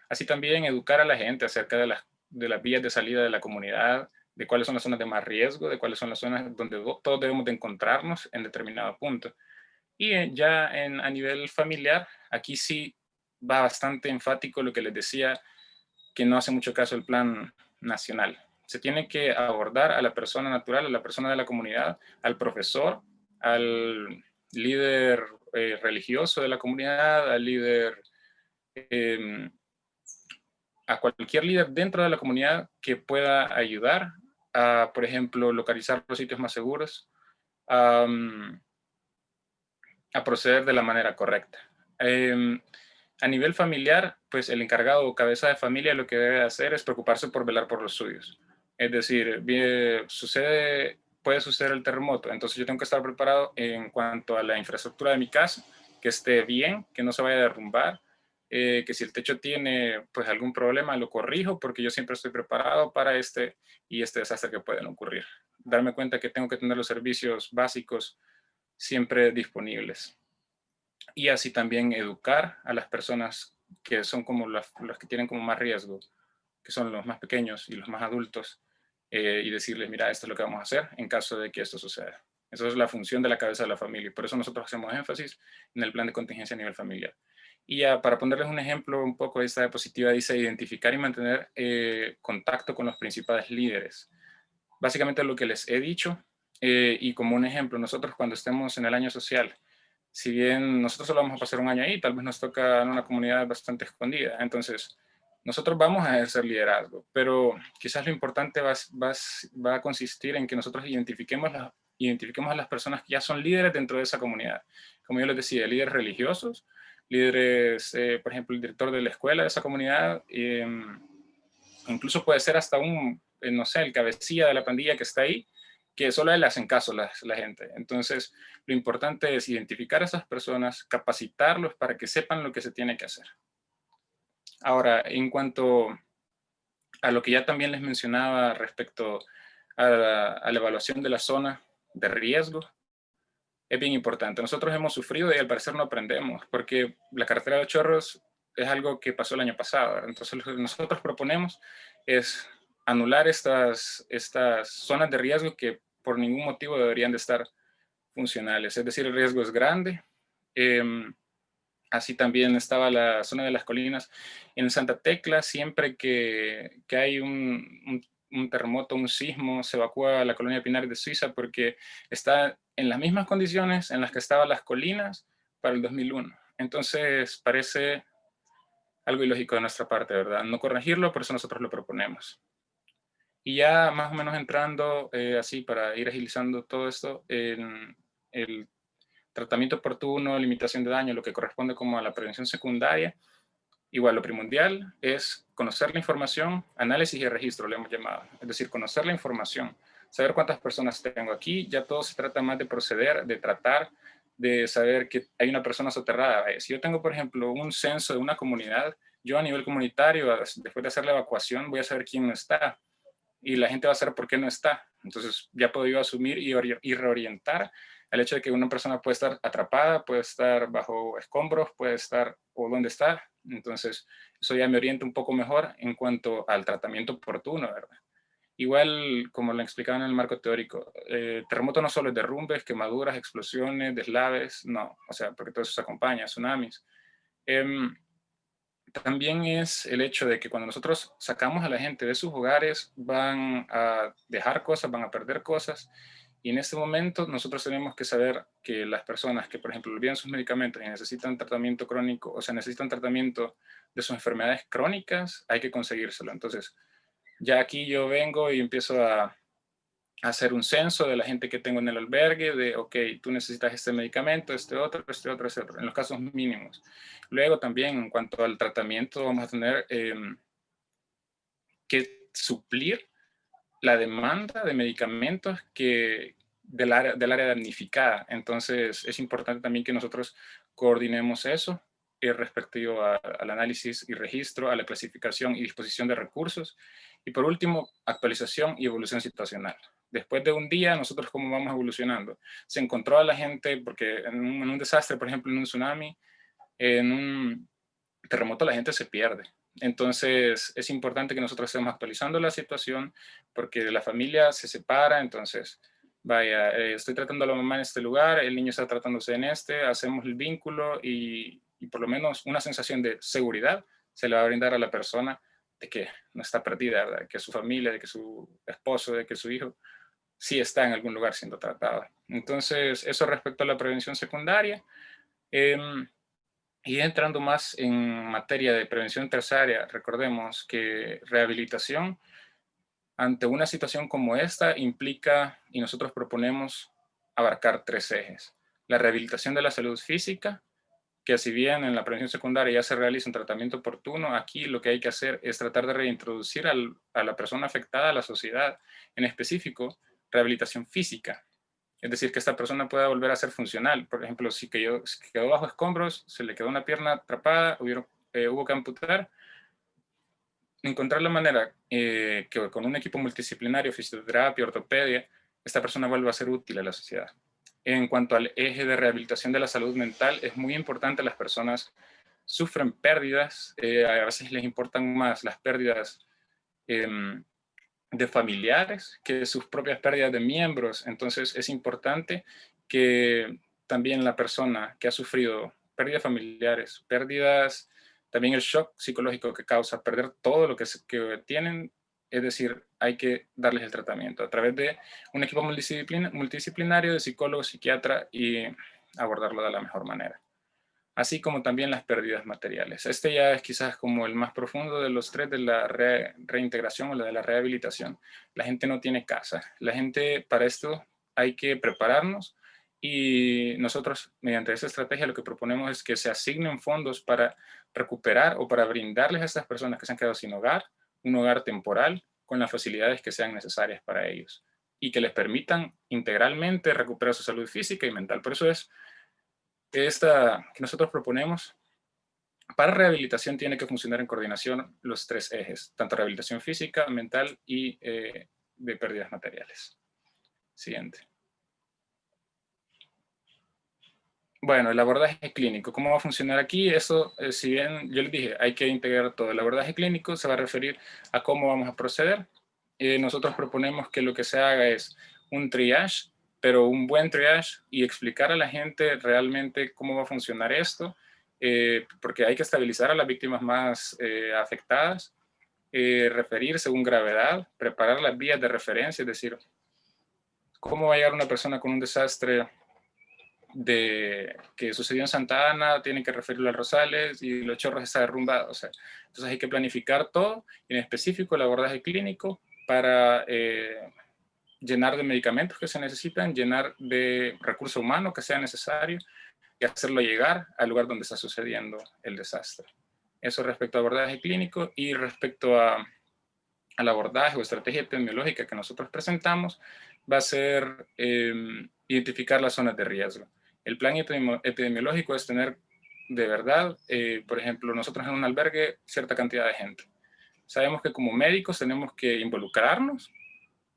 Así también educar a la gente acerca de las vías de salida de la comunidad, de cuáles son las zonas de más riesgo, de cuáles son las zonas donde todos debemos de encontrarnos en determinado punto. Y ya a nivel familiar, aquí sí va bastante enfático lo que les decía, que no hace mucho caso el plan nacional. Se tiene que abordar a la persona natural, a la persona de la comunidad, al profesor, al líder religioso de la comunidad, al líder, a cualquier líder dentro de la comunidad que pueda ayudar a, por ejemplo, localizar los sitios más seguros, a proceder de la manera correcta. A nivel familiar, pues el encargado o cabeza de familia lo que debe hacer es preocuparse por velar por los suyos. Es decir, puede suceder el terremoto, entonces yo tengo que estar preparado en cuanto a la infraestructura de mi casa, que esté bien, que no se vaya a derrumbar, que si el techo tiene pues algún problema lo corrijo, porque yo siempre estoy preparado para este desastre que pueden ocurrir. Darme cuenta que tengo que tener los servicios básicos siempre disponibles. Y así también educar a las personas que son como las que tienen como más riesgo, que son los más pequeños y los más adultos, y decirles, mira, esto es lo que vamos a hacer en caso de que esto suceda. Esa es la función de la cabeza de la familia, y por eso nosotros hacemos énfasis en el plan de contingencia a nivel familiar. Y ya para ponerles un ejemplo un poco de esta diapositiva, dice identificar y mantener contacto con los principales líderes. Básicamente lo que les he dicho, y como un ejemplo, nosotros cuando estemos en el año social, si bien nosotros solo vamos a pasar un año ahí, tal vez nos toca en una comunidad bastante escondida. Entonces, nosotros vamos a ejercer liderazgo, pero quizás lo importante va a consistir en que nosotros identifiquemos a las personas que ya son líderes dentro de esa comunidad. Como yo les decía, líderes religiosos, líderes, por ejemplo, el director de la escuela de esa comunidad, incluso puede ser hasta no sé, el cabecilla de la pandilla que está ahí, que solo a él le hacen caso la gente. Entonces, lo importante es identificar a esas personas, capacitarlos para que sepan lo que se tiene que hacer. Ahora, en cuanto a lo que ya también les mencionaba respecto a la evaluación de la zona de riesgo, es bien importante. Nosotros hemos sufrido y al parecer no aprendemos, porque la carretera de Los Chorros es algo que pasó el año pasado. Entonces, lo que nosotros proponemos es anular estas zonas de riesgo que por ningún motivo deberían de estar funcionales. Es decir, el riesgo es grande. Así también estaba la zona de las colinas. En Santa Tecla, siempre que hay un terremoto, un sismo, se evacúa a la colonia Pinares de Suiza porque está en las mismas condiciones en las que estaban las colinas para el 2001. Entonces, parece algo ilógico de nuestra parte, ¿verdad? No corregirlo, por eso nosotros lo proponemos. Y ya más o menos entrando, así para ir agilizando todo esto, en el tratamiento oportuno, limitación de daño, lo que corresponde como a la prevención secundaria, igual lo primordial es conocer la información, análisis y registro, le hemos llamado. Es decir, conocer la información, saber cuántas personas tengo aquí, ya todo se trata más de proceder, de tratar, de saber que hay una persona soterrada. Si yo tengo, por ejemplo, un censo de una comunidad, yo a nivel comunitario, después de hacer la evacuación, voy a saber quién no está y la gente va a saber por qué no está. Entonces ya puedo yo asumir y reorientar el hecho de que una persona puede estar atrapada, puede estar bajo escombros, puede estar o dónde está. Entonces eso ya me orienta un poco mejor en cuanto al tratamiento oportuno, ¿verdad? Igual, como lo explicaba en el marco teórico, terremoto no solo es derrumbes, quemaduras, explosiones, deslaves, no, o sea, porque todo eso se acompaña, tsunamis. También es el hecho de que cuando nosotros sacamos a la gente de sus hogares, van a dejar cosas, van a perder cosas, y en este momento nosotros tenemos que saber que las personas que, por ejemplo, olvidan sus medicamentos y necesitan tratamiento crónico, o sea, necesitan tratamiento de sus enfermedades crónicas, hay que conseguírselo. Entonces, ya aquí yo vengo y empiezo a hacer un censo de la gente que tengo en el albergue, de, ok, tú necesitas este medicamento, este otro, en los casos mínimos. Luego también, en cuanto al tratamiento, vamos a tener que suplir la demanda de medicamentos del área damnificada. Entonces, es importante también que nosotros coordinemos eso respectivo al análisis y registro, a la clasificación y disposición de recursos. Y por último, actualización y evolución situacional. Después de un día, nosotros cómo vamos evolucionando. Se encontró a la gente, porque en un desastre, por ejemplo, en un tsunami, en un terremoto, la gente se pierde. Entonces, es importante que nosotros estemos actualizando la situación, porque la familia se separa. Entonces, vaya, estoy tratando a la mamá en este lugar, el niño está tratándose en este, hacemos el vínculo y por lo menos una sensación de seguridad se le va a brindar a la persona de que no está perdida, ¿verdad? De que su familia, de que su esposo, de que su hijo sí está en algún lugar siendo tratado. Entonces, eso respecto a la prevención secundaria. Y entrando más en materia de prevención terciaria, recordemos que rehabilitación ante una situación como esta implica, y nosotros proponemos abarcar 3 ejes. La rehabilitación de la salud física, que si bien en la prevención secundaria ya se realiza un tratamiento oportuno, aquí lo que hay que hacer es tratar de reintroducir a la persona afectada a la sociedad, en específico, rehabilitación física. Es decir, que esta persona pueda volver a ser funcional. Por ejemplo, si quedó bajo escombros, se le quedó una pierna atrapada, hubo que amputar, encontrar la manera que con un equipo multidisciplinario, fisioterapia, ortopedia, esta persona vuelva a ser útil a la sociedad. En cuanto al eje de rehabilitación de la salud mental, es muy importante. Las personas sufren pérdidas, a veces les importan más las pérdidas de familiares que sus propias pérdidas de miembros. Entonces es importante que también la persona que ha sufrido pérdidas familiares, pérdidas, también el shock psicológico que causa perder todo lo que tienen, es decir, hay que darles el tratamiento a través de un equipo multidisciplinario de psicólogo, psiquiatra y abordarlo de la mejor manera. Así como también las pérdidas materiales. Este ya es quizás como el más profundo de los 3 de la reintegración o la de la rehabilitación. La gente no tiene casa. La gente, para esto hay que prepararnos, y nosotros mediante esa estrategia lo que proponemos es que se asignen fondos para recuperar o para brindarles a estas personas que se han quedado sin hogar, un hogar temporal con las facilidades que sean necesarias para ellos y que les permitan integralmente recuperar su salud física y mental. Por eso es que nosotros proponemos, para rehabilitación tiene que funcionar en coordinación los 3 ejes, tanto rehabilitación física, mental y de pérdidas materiales. Siguiente. Bueno, el abordaje clínico, ¿cómo va a funcionar aquí? Eso, si bien yo les dije, hay que integrar todo. El abordaje clínico se va a referir a cómo vamos a proceder. Nosotros proponemos que lo que se haga es un triage, pero un buen triage, y explicar a la gente realmente cómo va a funcionar esto, porque hay que estabilizar a las víctimas más afectadas, referir según gravedad, preparar las vías de referencia, es decir, cómo va a llegar una persona con un desastre que sucedió en Santa Ana, tienen que referirlo a Rosales y Los Chorros está derrumbado. O sea, entonces hay que planificar todo, en específico el abordaje clínico para llenar de medicamentos que se necesitan, llenar de recurso humano que sea necesario y hacerlo llegar al lugar donde está sucediendo el desastre. Eso respecto al abordaje clínico. Y respecto al abordaje o estrategia epidemiológica que nosotros presentamos, va a ser identificar las zonas de riesgo. El plan epidemiológico es tener de verdad, por ejemplo, nosotros en un albergue, cierta cantidad de gente. Sabemos que como médicos tenemos que involucrarnos,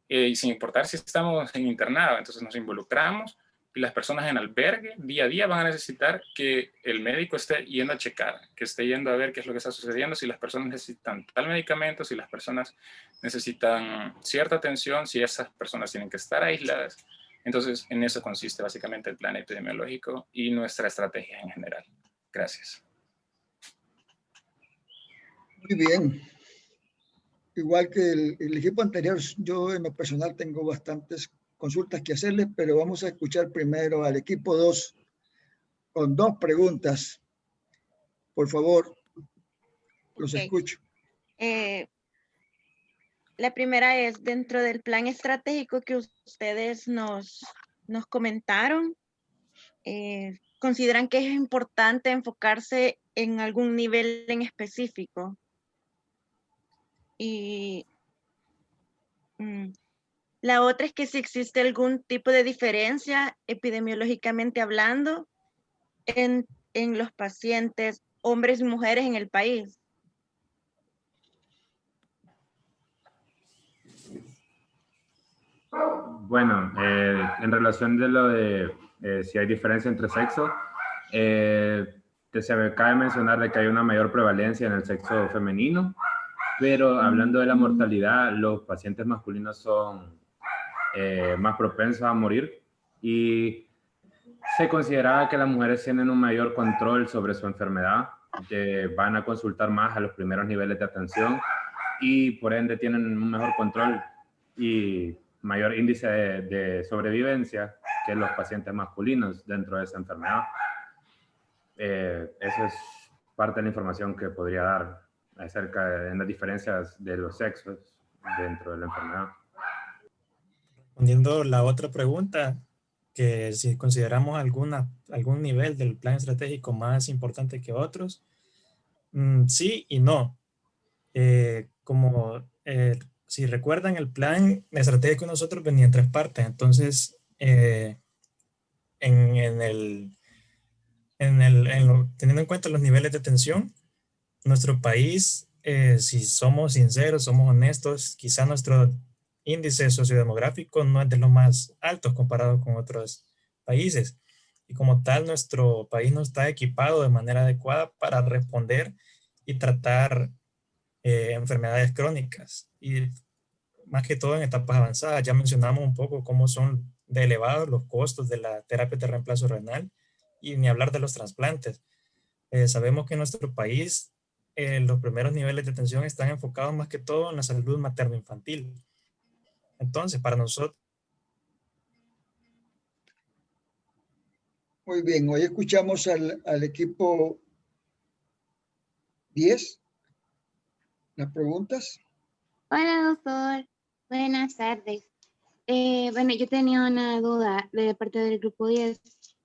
y sin importar si estamos en internado, entonces nos involucramos, y las personas en albergue día a día van a necesitar que el médico esté yendo a checar, que esté yendo a ver qué es lo que está sucediendo, si las personas necesitan tal medicamento, si las personas necesitan cierta atención, si esas personas tienen que estar aisladas. Entonces, en eso consiste básicamente el plan epidemiológico y nuestra estrategia en general. Gracias. Muy bien. Igual que el equipo anterior, yo en lo personal tengo bastantes consultas que hacerles, pero vamos a escuchar primero al equipo 2 con 2 preguntas. Por favor, los escucho. La primera es, dentro del plan estratégico que ustedes nos comentaron, ¿consideran que es importante enfocarse en algún nivel en específico? Y la otra es que si existe algún tipo de diferencia epidemiológicamente hablando en los pacientes, hombres y mujeres en el país. Bueno, en relación de lo de si hay diferencia entre sexos, cabe mencionar de que hay una mayor prevalencia en el sexo femenino, pero hablando de la mortalidad, los pacientes masculinos son más propensos a morir y se consideraba que las mujeres tienen un mayor control sobre su enfermedad, que van a consultar más a los primeros niveles de atención y por ende tienen un mejor control y mayor índice de sobrevivencia que los pacientes masculinos dentro de esa enfermedad. Esa es parte de la información que podría dar acerca de las diferencias de los sexos dentro de la enfermedad. Respondiendo la otra pregunta, que si consideramos algún nivel del plan estratégico más importante que otros, sí y no. Si recuerdan, el plan estratégico de nosotros venía en 3 partes. Entonces, teniendo en cuenta los niveles de atención, nuestro país, si somos sinceros, somos honestos, quizá nuestro índice sociodemográfico no es de los más altos comparado con otros países. Y como tal, nuestro país no está equipado de manera adecuada para responder y tratar enfermedades crónicas. Y más que todo en etapas avanzadas. Ya mencionamos un poco cómo son de elevados los costos de la terapia de reemplazo renal y ni hablar de los trasplantes. Sabemos que en nuestro país los primeros niveles de atención están enfocados más que todo en la salud materno-infantil. Entonces, para nosotros... Muy bien, hoy escuchamos al equipo 10. ¿Las preguntas? Hola, doctor. Buenas tardes. Bueno, yo tenía una duda de parte del grupo 10.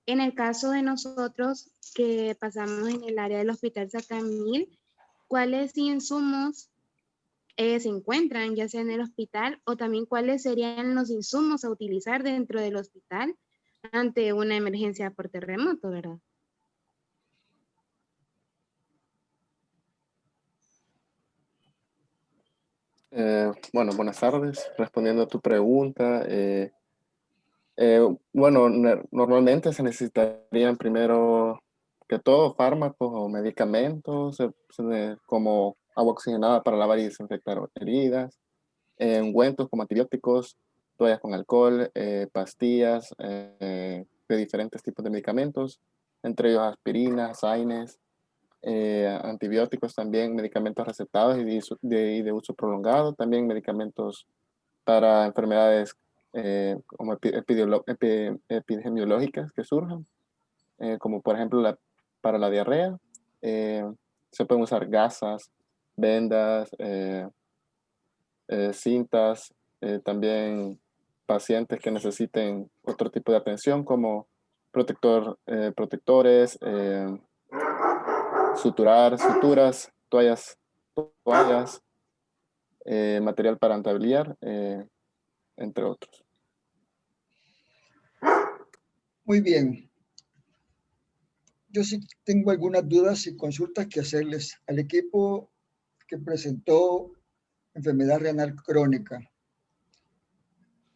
En el caso de nosotros que pasamos en el área del Hospital Sacamil, ¿cuáles insumos se encuentran ya sea en el hospital o también cuáles serían los insumos a utilizar dentro del hospital ante una emergencia por terremoto, verdad? Bueno, buenas tardes. Respondiendo a tu pregunta, bueno, normalmente se necesitarían primero que todo fármacos o medicamentos como agua oxigenada para lavar y desinfectar heridas, ungüentos como antibióticos, toallas con alcohol, pastillas de diferentes tipos de medicamentos, entre ellos aspirinas, zaines, antibióticos también, medicamentos recetados y de uso prolongado, también medicamentos para enfermedades como epidemiológicas que surjan, como por ejemplo para la diarrea. Se pueden usar gasas, vendas, cintas, también pacientes que necesiten otro tipo de atención como protectores, suturas, toallas, material para entablillar, entre otros. Muy bien. yo sí tengo algunas dudas y consultas que hacerles al equipo que presentó enfermedad renal crónica.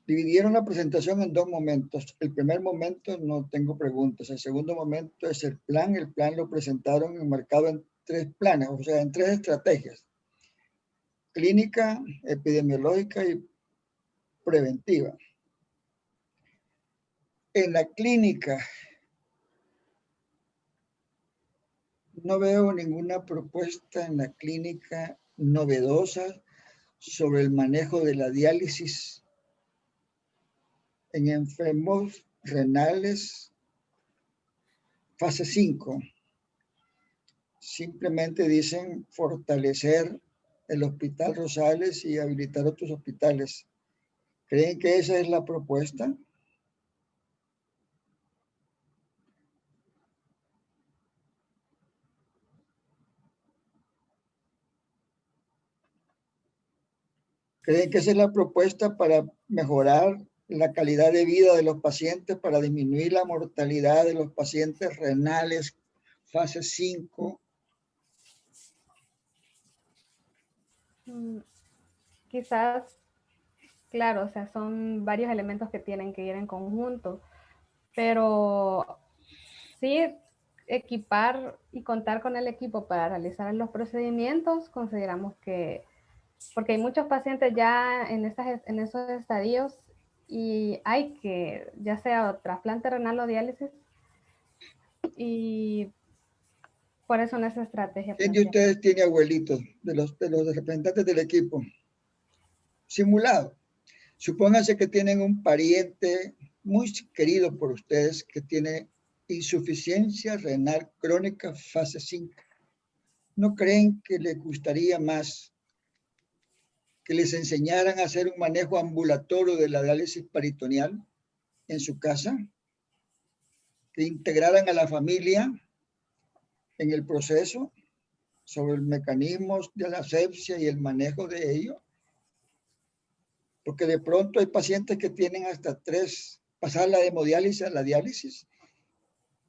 Dividieron la presentación en dos momentos. El primer momento no tengo preguntas. El segundo momento es el plan. El plan lo presentaron enmarcado en 3 planes, o sea, en 3 estrategias: clínica, epidemiológica y preventiva. En la clínica no veo ninguna propuesta en la clínica novedosa sobre el manejo de la diálisis en enfermos renales fase 5. Simplemente dicen fortalecer el Hospital Rosales y habilitar otros hospitales. ¿Creen que esa es la propuesta? ¿Creen que esa es la propuesta para mejorar la calidad de vida de los pacientes, para disminuir la mortalidad de los pacientes renales fase 5? Quizás, claro, o sea, son varios elementos que tienen que ir en conjunto, pero sí equipar y contar con el equipo para realizar los procedimientos, consideramos que, porque hay muchos pacientes ya en esos estadios y hay que, ya sea trasplante renal o diálisis, y por eso en esa estrategia. ¿Quién de ustedes tiene abuelitos de los representantes del equipo? Simulado. Supónganse que tienen un pariente muy querido por ustedes que tiene insuficiencia renal crónica fase 5. ¿No creen que les gustaría más que les enseñaran a hacer un manejo ambulatorio de la diálisis peritoneal en su casa? Que integraran a la familia en el proceso sobre el mecanismo de la asepsia y el manejo de ello. Porque de pronto hay pacientes que tienen hasta 3, pasar la hemodiálisis a la diálisis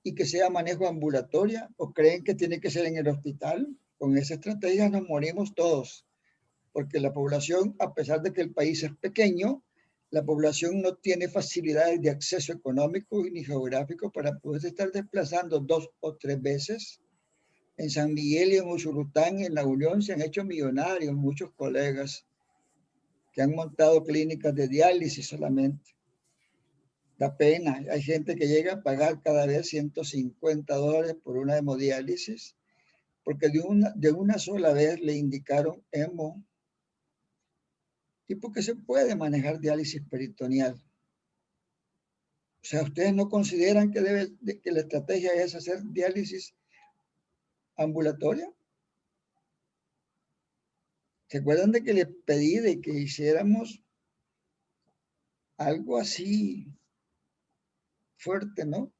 y que sea manejo ambulatorio, o creen que tiene que ser en el hospital. Con esa estrategia nos morimos todos, porque la población, a pesar de que el país es pequeño, la población no tiene facilidades de acceso económico ni geográfico para poder estar desplazando 2 o 3 veces. En San Miguel y en Usulután, en La Unión, se han hecho millonarios muchos colegas que han montado clínicas de diálisis solamente. Da pena. Hay gente que llega a pagar cada vez $150 por una hemodiálisis, porque de una sola vez le indicaron hemo, y porque se puede manejar diálisis peritoneal. O sea, ¿ustedes no consideran que la estrategia es hacer diálisis ambulatoria? ¿Se acuerdan de que les pedí de que hiciéramos algo así fuerte, no?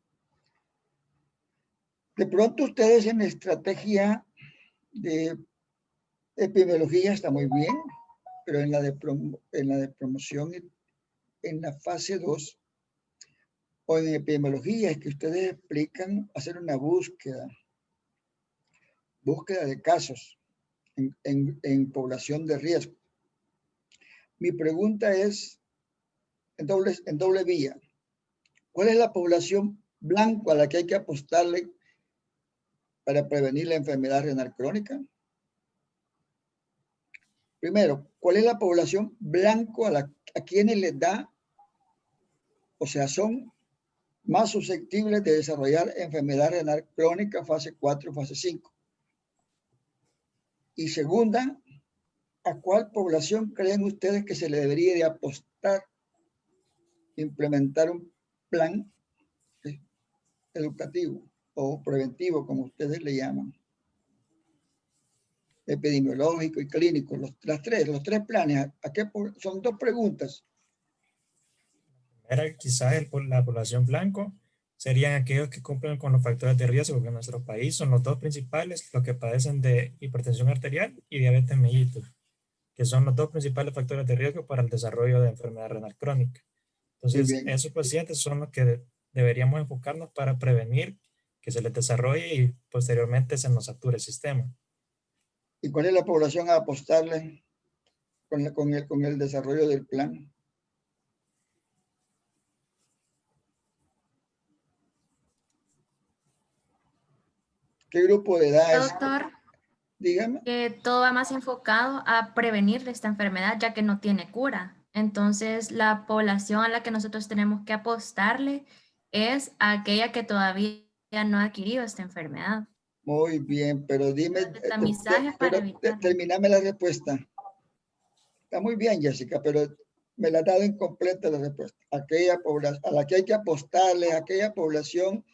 De pronto ustedes en la estrategia de epidemiología está muy bien, pero en la de promoción, en la fase 2, o en epidemiología, es que ustedes explican hacer una búsqueda de casos en población de riesgo. Mi pregunta es en doble vía. ¿Cuál es la población blanca a la que hay que apostarle para prevenir la enfermedad renal crónica? Primero, ¿cuál es la población blanco a quienes les da, o sea, son más susceptibles de desarrollar enfermedad renal crónica fase 4, fase 5? Y segunda, ¿a cuál población creen ustedes que se le debería de apostar implementar un plan educativo o preventivo, como ustedes le llaman? Epidemiológico y clínico, los tres planes. Son 2 preguntas. Era quizás la población blanco serían aquellos que cumplen con los factores de riesgo, que en nuestro país son los 2 principales, los que padecen de hipertensión arterial y diabetes mellitus, que son los 2 principales factores de riesgo para el desarrollo de enfermedad renal crónica. Entonces, esos pacientes son los que deberíamos enfocarnos para prevenir que se les desarrolle y posteriormente se nos sature el sistema. ¿Y cuál es la población a apostarle con el desarrollo del plan? ¿Qué grupo de edad es? Doctor, Dígame. que todo va más enfocado a prevenir esta enfermedad, ya que no tiene cura. Entonces, la población a la que nosotros tenemos que apostarle es aquella que todavía no ha adquirido esta enfermedad. Muy bien, pero dime, Tamizajes para evitar. terminame la respuesta. Está muy bien, Jessica, pero me la ha dado incompleta la respuesta. Aquella población a la que hay que apostarle, aquella población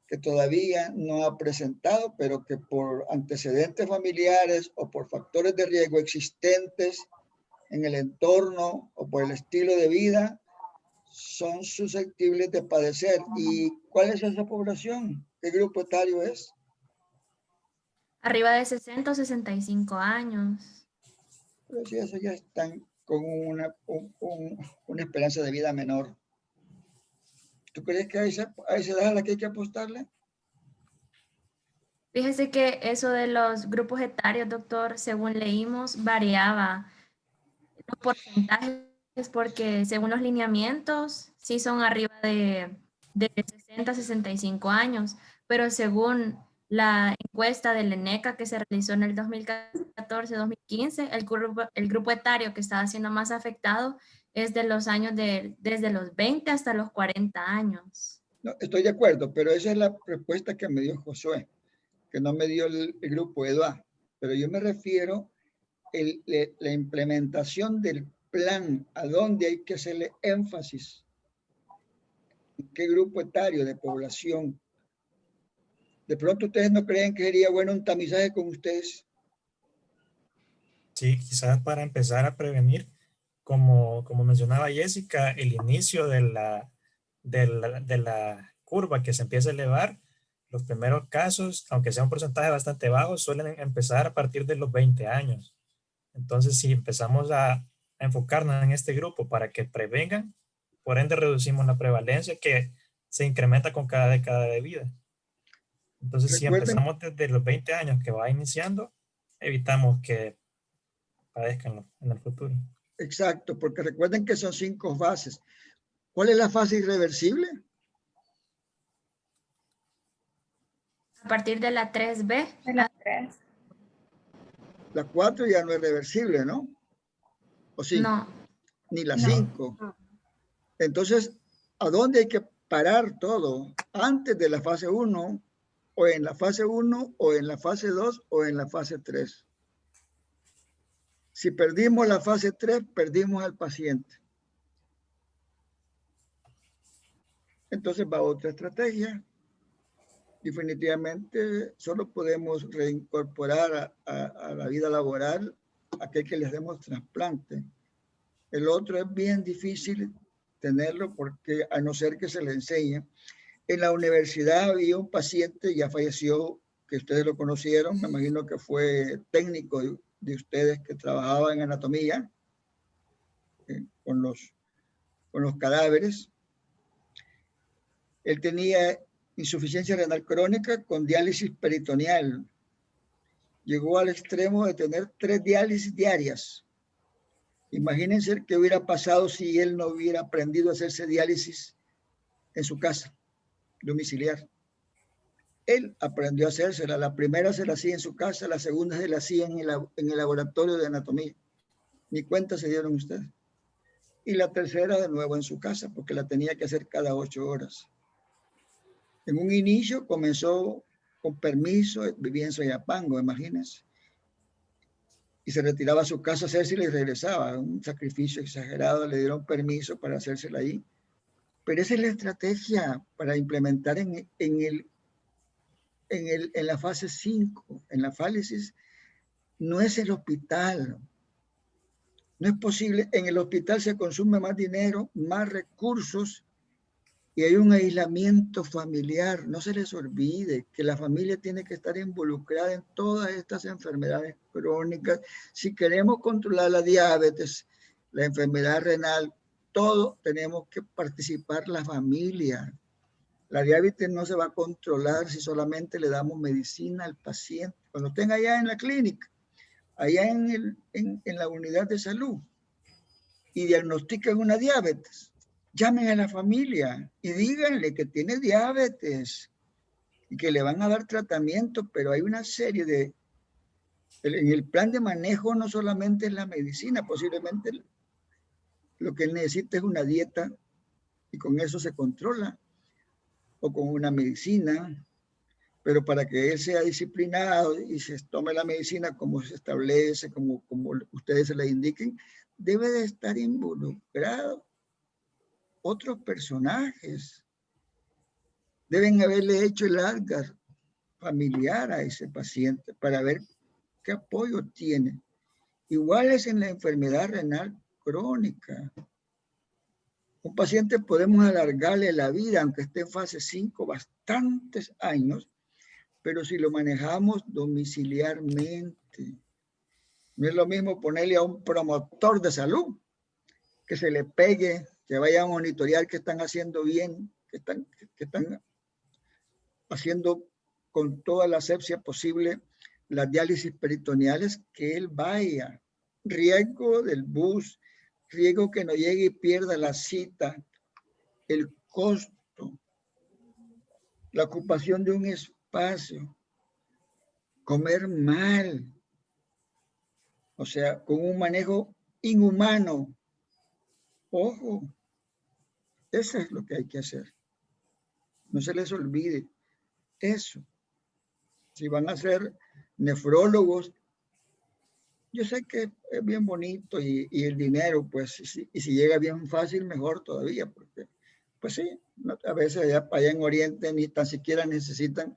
que todavía no ha presentado, pero que por antecedentes familiares o por factores de riesgo existentes en el entorno o por el estilo de vida, son susceptibles de padecer. ¿Y cuál es esa población? ¿Qué grupo etario es? Arriba de 60 o 65 años. Pero si eso ya están con una esperanza de vida menor. ¿Tú crees que a esa edad a la que hay que apostarle? Fíjese que eso de los grupos etarios, doctor, según leímos, variaba los porcentajes porque según los lineamientos sí son arriba de 60 a 65 años, pero según la encuesta del ENECA que se realizó en el 2014-2015, el grupo etario que estaba siendo más afectado es de los años desde los 20 hasta los 40 años. No, estoy de acuerdo, pero esa es la respuesta que me dio Josué, que no me dio el grupo EDUA. Pero yo me refiero a la implementación del plan, a dónde hay que hacerle énfasis, en qué grupo etario de población. De pronto ustedes no creen que sería bueno un tamizaje con ustedes. Sí, quizás para empezar a prevenir, como mencionaba Jessica, el inicio de la curva que se empieza a elevar, los primeros casos, aunque sea un porcentaje bastante bajo, suelen empezar a partir de los 20 años. Entonces, si empezamos a enfocarnos en este grupo para que prevengan, por ende reducimos la prevalencia que se incrementa con cada década de vida. Entonces, si empezamos desde los 20 años que va iniciando, evitamos que padezcan en el futuro. Exacto, porque recuerden que son 5 fases. ¿Cuál es la fase irreversible? A partir de la 3B. De la 3. La 4 ya no es reversible, ¿no? ¿O sí? No. Ni la 5. No. Entonces, ¿a dónde hay que parar todo? Antes de la fase 1, o en la fase 1, o en la fase 2, o en la fase 3. Si perdimos la fase 3, perdimos al paciente. Entonces va otra estrategia. Definitivamente solo podemos reincorporar a la vida laboral a aquel que les demos trasplante. El otro es bien difícil tenerlo porque a no ser que se le enseñe. En la universidad había un paciente, ya falleció, que ustedes lo conocieron, me imagino que fue técnico de ustedes que trabajaba en anatomía con los cadáveres. Él tenía insuficiencia renal crónica con diálisis peritoneal. Llegó al extremo de tener 3 diálisis diarias. Imagínense qué hubiera pasado si él no hubiera aprendido a hacerse diálisis en su casa, domiciliar. Él aprendió a hacérsela. La primera se la hacía en su casa, la segunda se la hacía en el laboratorio de anatomía. Ni cuenta se dieron ustedes. Y la tercera de nuevo en su casa, porque la tenía que hacer cada 8 horas. En un inicio comenzó con permiso, vivía en Soyapango, imagínense. Y se retiraba a su casa a hacérsela y regresaba. Un sacrificio exagerado, le dieron permiso para hacérsela ahí. Pero esa es la estrategia para implementar en la fase 5, en la fálisis. No es el hospital. No es posible. En el hospital se consume más dinero, más recursos, y hay un aislamiento familiar. No se les olvide que la familia tiene que estar involucrada en todas estas enfermedades crónicas. Si queremos controlar la diabetes, la enfermedad renal, todo tenemos que participar la familia. La diabetes no se va a controlar si solamente le damos medicina al paciente. Cuando estén allá en la clínica, allá en la unidad de salud, y diagnostican una diabetes, llamen a la familia y díganle que tiene diabetes y que le van a dar tratamiento, pero hay una serie de... En el plan de manejo no solamente es la medicina, posiblemente lo que él necesita es una dieta y con eso se controla, o con una medicina, pero para que él sea disciplinado y se tome la medicina como se establece, como ustedes se le indiquen, debe de estar involucrado otros personajes. Deben haberle hecho el ADGAR familiar a ese paciente para ver qué apoyo tiene. Igual es en la enfermedad renal crónica. Un paciente podemos alargarle la vida, aunque esté en fase 5, bastantes años, pero si lo manejamos domiciliarmente. No es lo mismo ponerle a un promotor de salud que se le pegue, que vaya a monitorear que están haciendo bien, que están haciendo con toda la asepsia posible las diálisis peritoneales, que él vaya. Riesgo del bus, riesgo que no llegue y pierda la cita, el costo, la ocupación de un espacio, comer mal, o sea, con un manejo inhumano. Ojo, eso es lo que hay que hacer. No se les olvide eso. Si van a ser nefrólogos, yo sé que es bien bonito y el dinero, pues, y si llega bien fácil, mejor todavía, porque, pues sí, a veces allá en Oriente ni tan siquiera necesitan,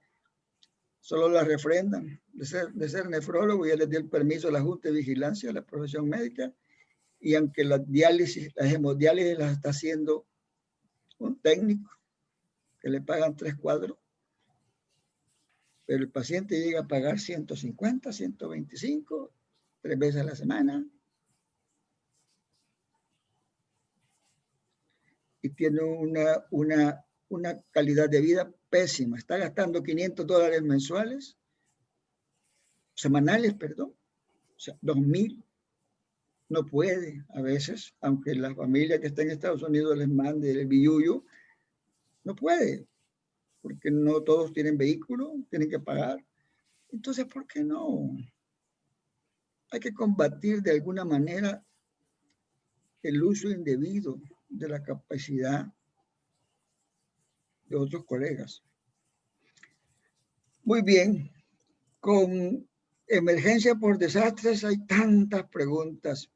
solo la refrendan de ser nefrólogo, y ya les dio el permiso a la Junta de Vigilancia de la profesión médica, y aunque las hemodiálisis las está haciendo un técnico, que le pagan 3 cuadros, pero el paciente llega a pagar 150, 125, 3 veces a la semana. Y tiene una calidad de vida pésima. Está gastando $500 mensuales, semanales, perdón. O sea, 2,000. No puede a veces, aunque la familia que está en Estados Unidos les mande el billuyo, no puede, porque no todos tienen vehículo, tienen que pagar. Entonces, ¿por qué no? Hay que combatir de alguna manera el uso indebido de la capacidad de otros colegas. Muy bien, con emergencia por desastres hay tantas preguntas,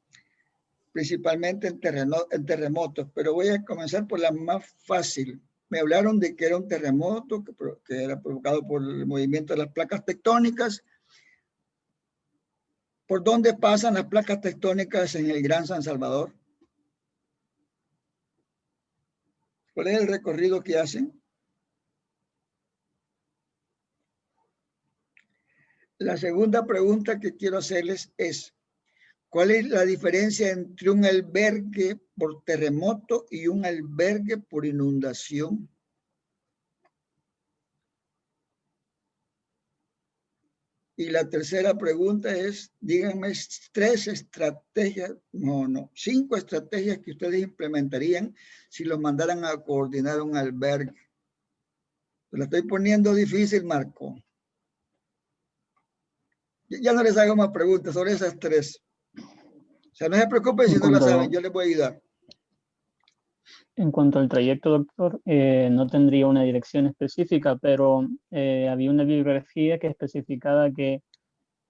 principalmente en terremotos, pero voy a comenzar por la más fácil. Me hablaron de que era un terremoto que era provocado por el movimiento de las placas tectónicas. ¿Por dónde pasan las placas tectónicas en el Gran San Salvador? ¿Cuál es el recorrido que hacen? La segunda pregunta que quiero hacerles es, ¿cuál es la diferencia entre un albergue por terremoto y un albergue por inundación? Y la tercera pregunta es, díganme 5 estrategias que ustedes implementarían si los mandaran a coordinar un albergue. Se la estoy poniendo difícil, Marco. Ya no les hago más preguntas sobre esas 3. O sea, no se preocupen si no las saben, yo les voy a ayudar. En cuanto al trayecto, doctor, no tendría una dirección específica, pero había una bibliografía que especificaba que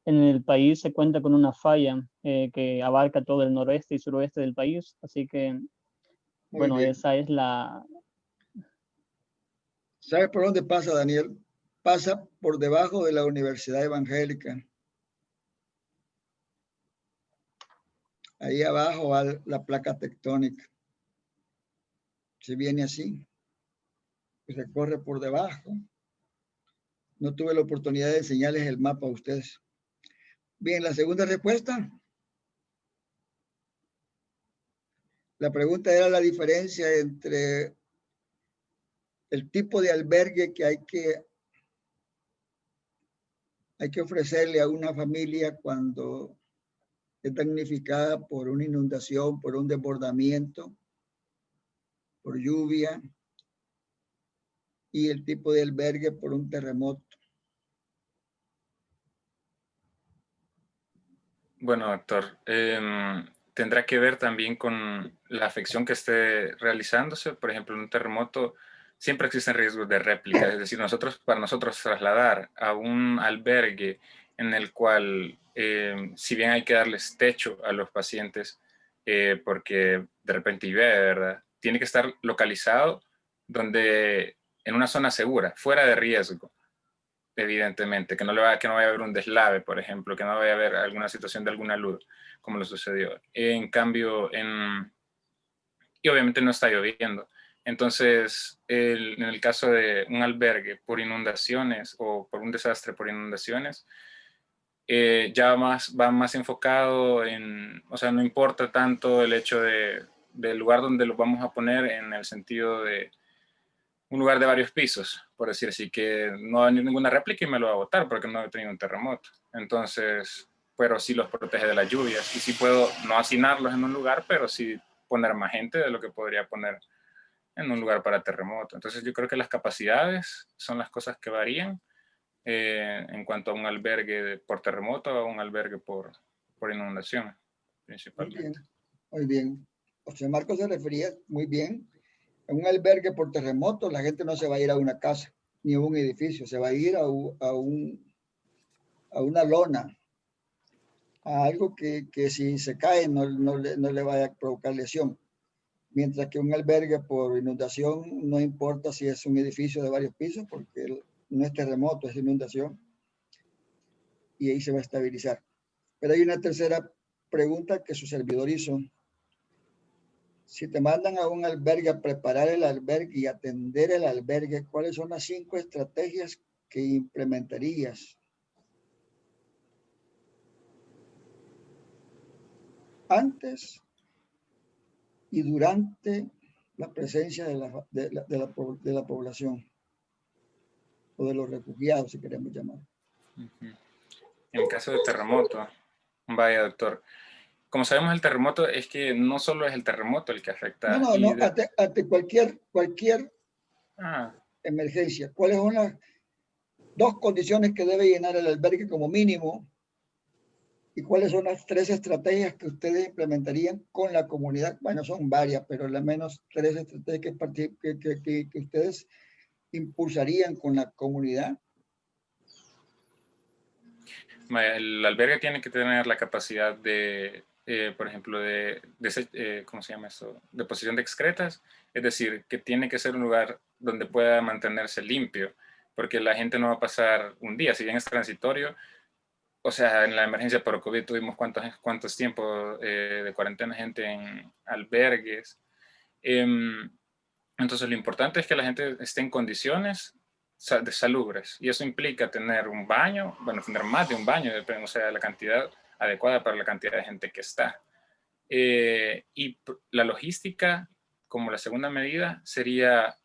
en el país se cuenta con una falla que abarca todo el noroeste y suroeste del país, así que, bueno, esa es la... ¿Sabes por dónde pasa, Daniel? Pasa por debajo de la Universidad Evangélica. Ahí abajo va la placa tectónica. Se viene así. Se corre por debajo. No tuve la oportunidad de enseñarles el mapa a ustedes. Bien, la segunda respuesta. La pregunta era la diferencia entre el tipo de albergue que hay que ofrecerle a una familia cuando es damnificada por una inundación, por un desbordamiento, por lluvia, y el tipo de albergue por un terremoto. Bueno, doctor, tendrá que ver también con la afección que esté realizándose. Por ejemplo, en un terremoto siempre existen riesgos de réplica, es decir, para nosotros trasladar a un albergue en el cual, si bien hay que darles techo a los pacientes, porque de repente llueve, ¿verdad? Tiene que estar localizado en una zona segura, fuera de riesgo, evidentemente, que no vaya a haber un deslave, por ejemplo, que no vaya a haber alguna situación de alguna luz, como lo sucedió. En cambio, y obviamente no está lloviendo. Entonces, en el caso de un albergue por inundaciones o por un desastre por inundaciones, ya va más enfocado o sea, no importa tanto el hecho del lugar donde lo vamos a poner en el sentido de un lugar de varios pisos, por decir así, que no va a venir ninguna réplica y me lo va a botar porque no he tenido un terremoto. Entonces, pero sí los protege de las lluvias y sí puedo no hacinarlos en un lugar, pero sí poner más gente de lo que podría poner en un lugar para terremoto. Entonces yo creo que las capacidades son las cosas que varían en cuanto a un albergue por terremoto o un albergue por inundación, principalmente. Muy bien. José Marcos se refería muy bien. En un albergue por terremoto, la gente no se va a ir a una casa ni a un edificio, se va a ir a una lona, a algo que si se cae no le vaya a provocar lesión. Mientras que un albergue por inundación, no importa si es un edificio de varios pisos, porque no es terremoto, es inundación. Y ahí se va a estabilizar. Pero hay una tercera pregunta que su servidor hizo. Si te mandan a un albergue a preparar el albergue y atender el albergue, ¿cuáles son las 5 estrategias que implementarías antes y durante la presencia de la población o de los refugiados, si queremos llamar? En el caso de terremoto, vaya doctor, como sabemos el terremoto es que no solo es el terremoto el que afecta. No, ante cualquier emergencia, ¿cuáles son las 2 condiciones que debe llenar el albergue como mínimo? ¿Y cuáles son las 3 estrategias que ustedes implementarían con la comunidad? Bueno, son varias, pero al menos 3 estrategias que ustedes impulsarían con la comunidad. El albergue tiene que tener la capacidad de, por ejemplo, ¿cómo se llama eso? Deposición de excretas. Es decir, que tiene que ser un lugar donde pueda mantenerse limpio, porque la gente no va a pasar un día, si bien es transitorio. O sea, en la emergencia por COVID tuvimos cuántos tiempos de cuarentena, gente en albergues. Entonces, lo importante es que la gente esté en condiciones de salubres, y eso implica tener un baño, bueno, tener más de un baño, depende, o sea, la cantidad adecuada para la cantidad de gente que está. Y la logística, como la segunda medida, sería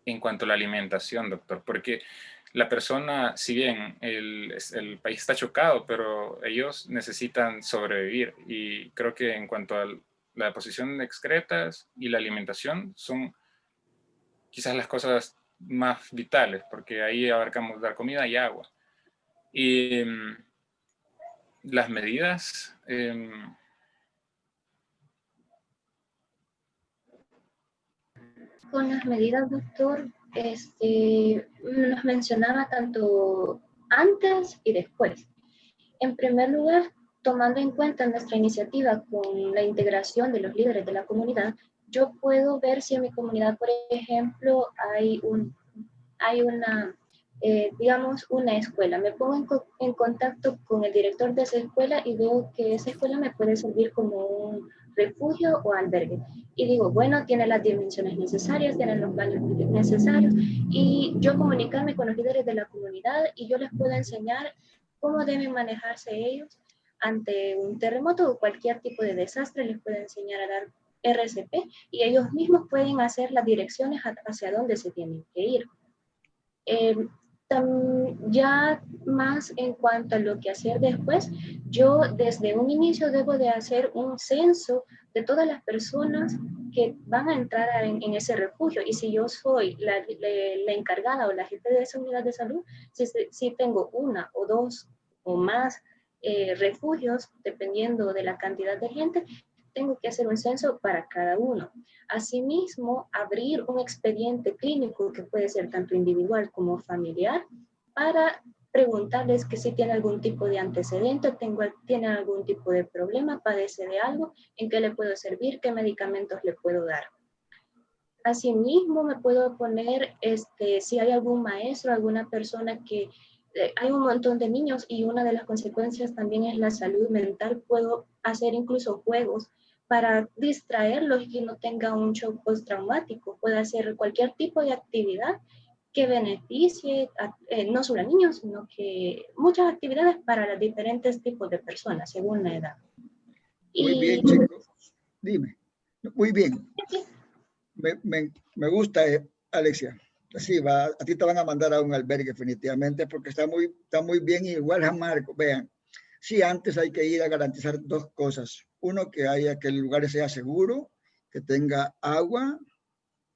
en cuanto a la alimentación, doctor, porque la persona, si bien el país está chocado, pero ellos necesitan sobrevivir, y creo que en cuanto a la deposición de excretas y la alimentación son quizás las cosas más vitales, porque ahí abarcamos dar comida y agua. Y las medidas... Con las medidas, doctor, nos mencionaba tanto antes y después. En primer lugar, tomando en cuenta nuestra iniciativa con la integración de los líderes de la comunidad, yo puedo ver si en mi comunidad, por ejemplo, hay una, digamos, una escuela. Me pongo en contacto con el director de esa escuela y veo que esa escuela me puede servir como un refugio o albergue. Y digo, bueno, tiene las dimensiones necesarias, tiene los baños necesarios, y yo comunicarme con los líderes de la comunidad y yo les puedo enseñar cómo deben manejarse ellos ante un terremoto o cualquier tipo de desastre. Les puedo enseñar a dar RCP y ellos mismos pueden hacer las direcciones hacia dónde se tienen que ir. Ya más en cuanto a lo que hacer después, yo desde un inicio debo de hacer un censo de todas las personas que van a entrar en ese refugio, y si yo soy la encargada o la jefe de esa unidad de salud, si tengo una o dos o más refugios, dependiendo de la cantidad de gente, tengo que hacer un censo para cada uno. Asimismo, abrir un expediente clínico que puede ser tanto individual como familiar para preguntarles que si tiene algún tipo de antecedente, tiene algún tipo de problema, padece de algo, en qué le puedo servir, qué medicamentos le puedo dar. Asimismo, me puedo poner, si hay algún maestro, alguna persona que hay un montón de niños y una de las consecuencias también es la salud mental, puedo hacer incluso juegos para distraerlos y que no tenga un shock postraumático. Puede hacer cualquier tipo de actividad que beneficie no solo a niños, sino que muchas actividades para los diferentes tipos de personas, según la edad. Muy bien, chicos. Dime. Muy bien. Me gusta, Alexia. Sí, a ti te van a mandar a un albergue definitivamente porque está muy bien, igual a Marco. Vean, sí, antes hay que ir a garantizar dos cosas. Uno, que el lugar sea seguro, que tenga agua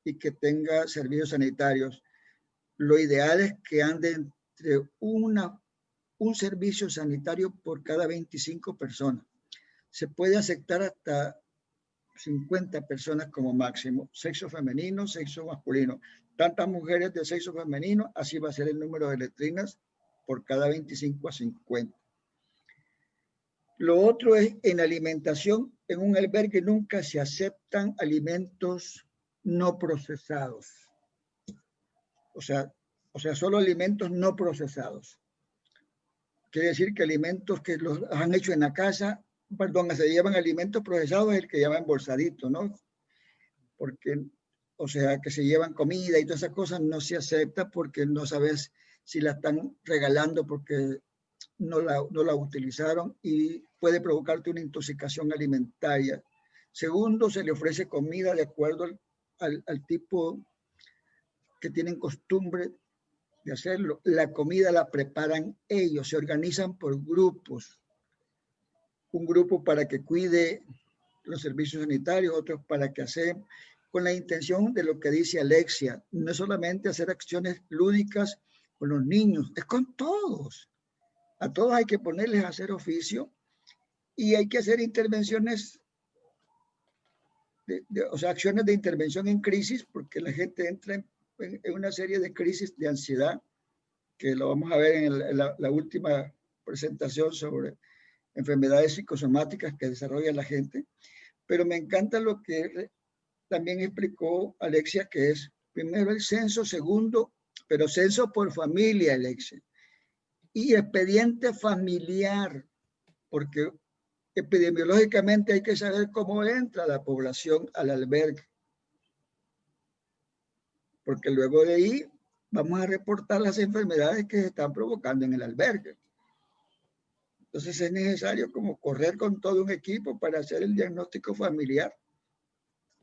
y que tenga servicios sanitarios. Lo ideal es que ande entre un servicio sanitario por cada 25 personas. Se puede aceptar hasta 50 personas como máximo, sexo femenino, sexo masculino. Tantas mujeres de sexo femenino, así va a ser el número de letrinas por cada 25 a 50. Lo otro es en alimentación. En un albergue nunca se aceptan alimentos no procesados. O sea, solo alimentos no procesados. Quiere decir que alimentos que los han hecho en la casa, se llevan alimentos procesados, el que llama embolsadito, ¿no? Porque, o sea, que se llevan comida y todas esas cosas no se acepta porque no sabes si la están regalando porque no la utilizaron y puede provocarte una intoxicación alimentaria. Segundo, se le ofrece comida de acuerdo al tipo que tienen costumbre de hacerlo. La comida la preparan ellos, se organizan por grupos. Un grupo para que cuide los servicios sanitarios, otros para que hacen, con la intención de lo que dice Alexia, no es solamente hacer acciones lúdicas con los niños, es con todos. A todos hay que ponerles a hacer oficio y hay que hacer intervenciones, o sea, acciones de intervención en crisis, porque la gente entra en una serie de crisis de ansiedad, que lo vamos a ver en la última presentación sobre enfermedades psicosomáticas que desarrolla la gente. Pero me encanta lo que también explicó Alexia, que es primero el censo, segundo, pero censo por familia, Alexia. Y expediente familiar, porque epidemiológicamente hay que saber cómo entra la población al albergue. Porque luego de ahí vamos a reportar las enfermedades que se están provocando en el albergue. Entonces es necesario como correr con todo un equipo para hacer el diagnóstico familiar,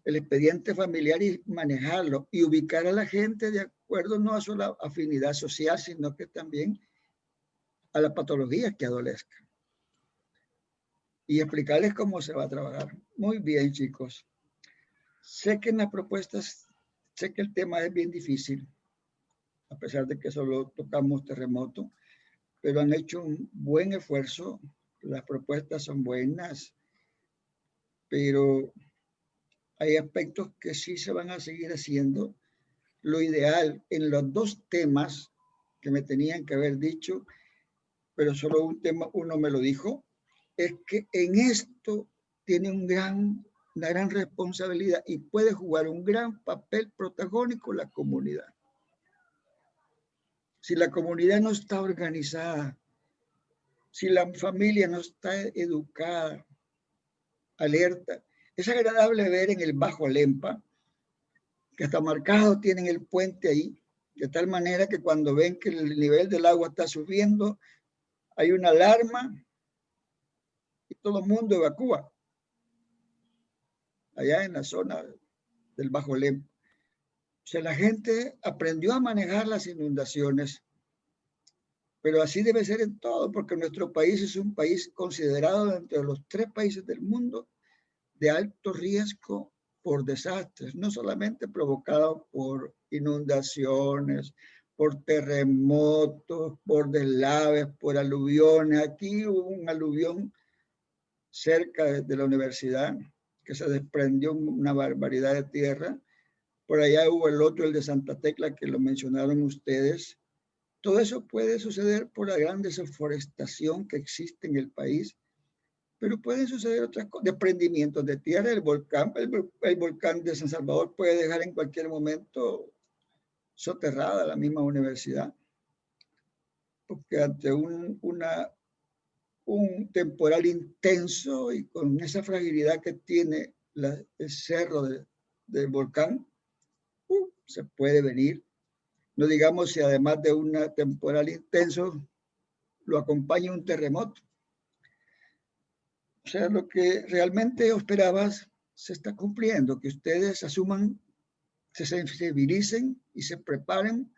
el expediente familiar y manejarlo y ubicar a la gente de acuerdo no a su afinidad social, sino que también a las patologías que adolezcan. Y explicarles cómo se va a trabajar. Muy bien, chicos. Sé que en las propuestas, sé que el tema es bien difícil, a pesar de que solo tocamos terremoto, pero han hecho un buen esfuerzo. Las propuestas son buenas, pero hay aspectos que sí se van a seguir haciendo. Lo ideal en los dos temas que me tenían que haber dicho, pero solo un tema, uno me lo dijo, es que en esto tiene una gran responsabilidad y puede jugar un gran papel protagónico la comunidad. Si la comunidad no está organizada, si la familia no está educada, alerta, es agradable ver en el Bajo Lempa que hasta marcado tienen el puente ahí, de tal manera que cuando ven que el nivel del agua está subiendo, hay una alarma y todo el mundo evacúa. allá en la zona del Bajo Lempo. O sea, la gente aprendió a manejar las inundaciones, pero así debe ser en todo, porque nuestro país es un país considerado entre los 3 países del mundo de alto riesgo por desastres, no solamente provocados por inundaciones, por terremotos, por deslaves, por aluviones. Aquí hubo un aluvión cerca de la universidad que se desprendió una barbaridad de tierra. Por allá hubo el otro, el de Santa Tecla, que lo mencionaron ustedes. Todo eso puede suceder por la gran deforestación que existe en el país, pero pueden suceder otras cosas, desprendimientos de tierra. El volcán de San Salvador puede dejar en cualquier momento soterrada la misma universidad, porque ante un temporal intenso y con esa fragilidad que tiene el cerro del volcán, se puede venir. No digamos si además de un temporal intenso lo acompaña un terremoto. O sea, lo que realmente esperabas se está cumpliendo, que ustedes asuman, se sensibilicen y se preparen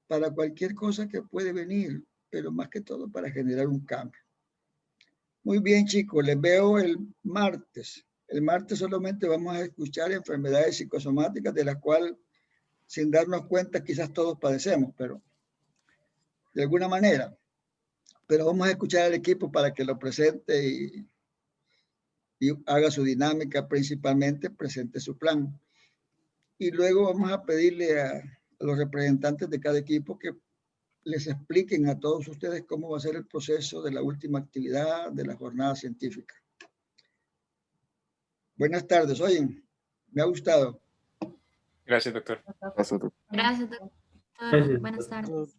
para cualquier cosa que puede venir, pero más que todo para generar un cambio. Muy bien, chicos, les veo el martes. El martes solamente vamos a escuchar enfermedades psicosomáticas de las cuales, sin darnos cuenta, quizás todos padecemos, pero de alguna manera. Pero vamos a escuchar al equipo para que lo presente y haga su dinámica, principalmente presente su plan. Y luego vamos a pedirle a los representantes de cada equipo que les expliquen a todos ustedes cómo va a ser el proceso de la última actividad de la jornada científica. Buenas tardes, oyen, me ha gustado. Gracias, doctor. Gracias, doctor. Buenas tardes.